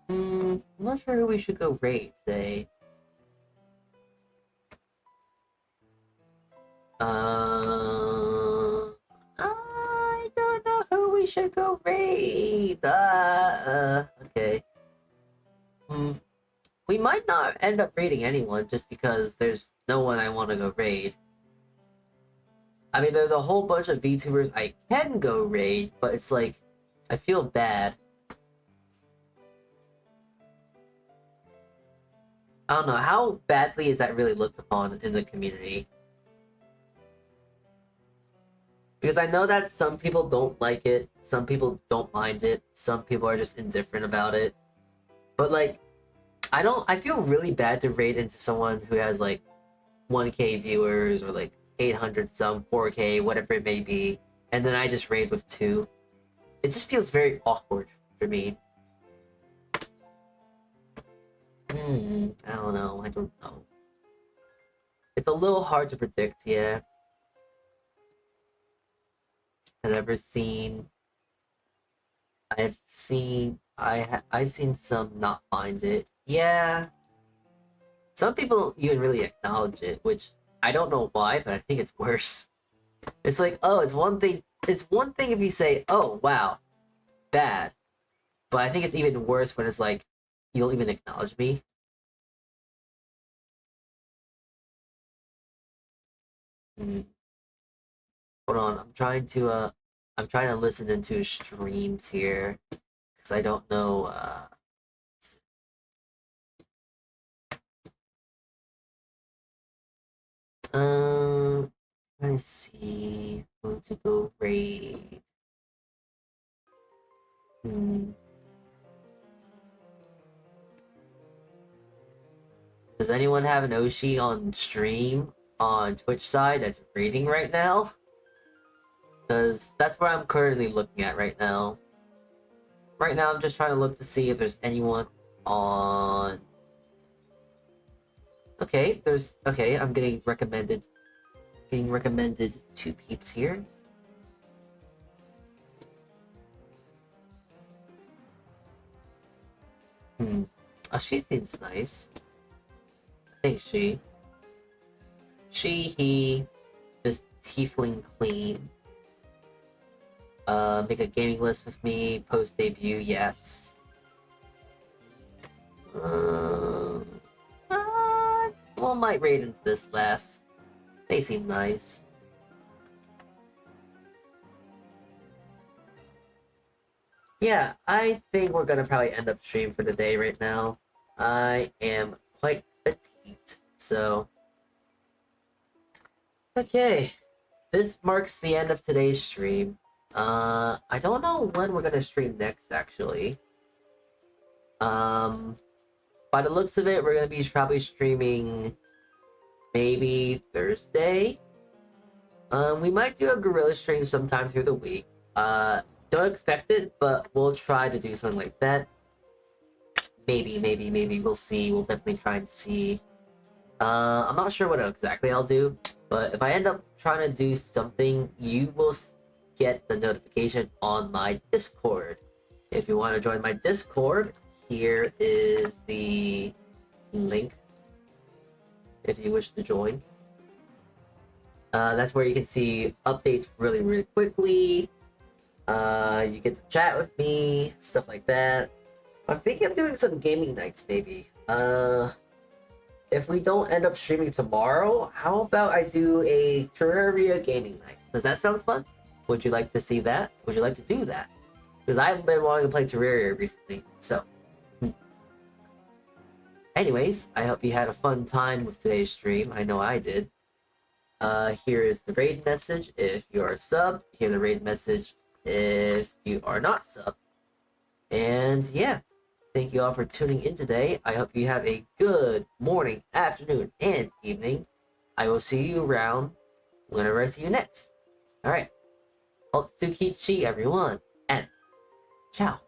I'm not sure who we should go raid today. I don't know who we should go raid. Okay. we might not end up raiding anyone just because there's no one I want to go raid. I mean, there's a whole bunch of VTubers I can go raid, but it's like, I feel bad. I don't know, how badly is that really looked upon in the community? Because I know that some people don't like it, some people don't mind it, some people are just indifferent about it. But like, I feel really bad to raid into someone who has like 1K viewers or like 800 some, 4K, whatever it may be, and then I just raid with 2. It just feels very awkward for me. I don't know. I don't know. It's a little hard to predict, yeah. I've seen some not mind it. Yeah. Some people don't even really acknowledge it, which I don't know why, but I think it's worse. It's like, oh, it's one thing if you say, oh wow, bad. But I think it's even worse when it's like, you don't even acknowledge me. Hold on, I'm trying to listen into streams here because I don't know. Trying to see who to go raid. Does anyone have an Oshi on stream on Twitch side that's raiding right now? Because that's where I'm currently looking at right now. Right now, I'm just trying to look to see if there's anyone on... Okay, I'm getting recommended 2 peeps here. Oh, she seems nice. I think he, this tiefling queen. Make a gaming list with me, post debut, yes. Well, might raid into this last. They seem nice. Yeah, I think we're gonna probably end up stream for the day right now. I am quite fatigued, so... Okay, this marks the end of today's stream. I don't know when we're gonna stream next, actually. By the looks of it, we're gonna be probably streaming maybe Thursday. We might do a gorilla stream sometime through the week. Don't expect it, but we'll try to do something like that. Maybe, we'll see. We'll definitely try and see. I'm not sure what exactly I'll do, but if I end up trying to do something, you will get the notification on my Discord. If you want to join my Discord, here is the link if you wish to join. That's where you can see updates really quickly. You get to chat with me, stuff like that. I'm thinking of doing some gaming nights, maybe. If we don't end up streaming tomorrow, how about I do a Terraria gaming night? Does that sound fun? Would you like to see that? Would you like to do that? Because I haven't been wanting to play Terraria recently, so... Anyways, I hope you had a fun time with today's stream. I know I did. Here is the raid message if you are subbed. Here the raid message if you are not subbed. And yeah, thank you all for tuning in today. I hope you have a good morning, afternoon, and evening. I will see you around whenever I see you next. Alright. Saltea Kichee, everyone, and ciao.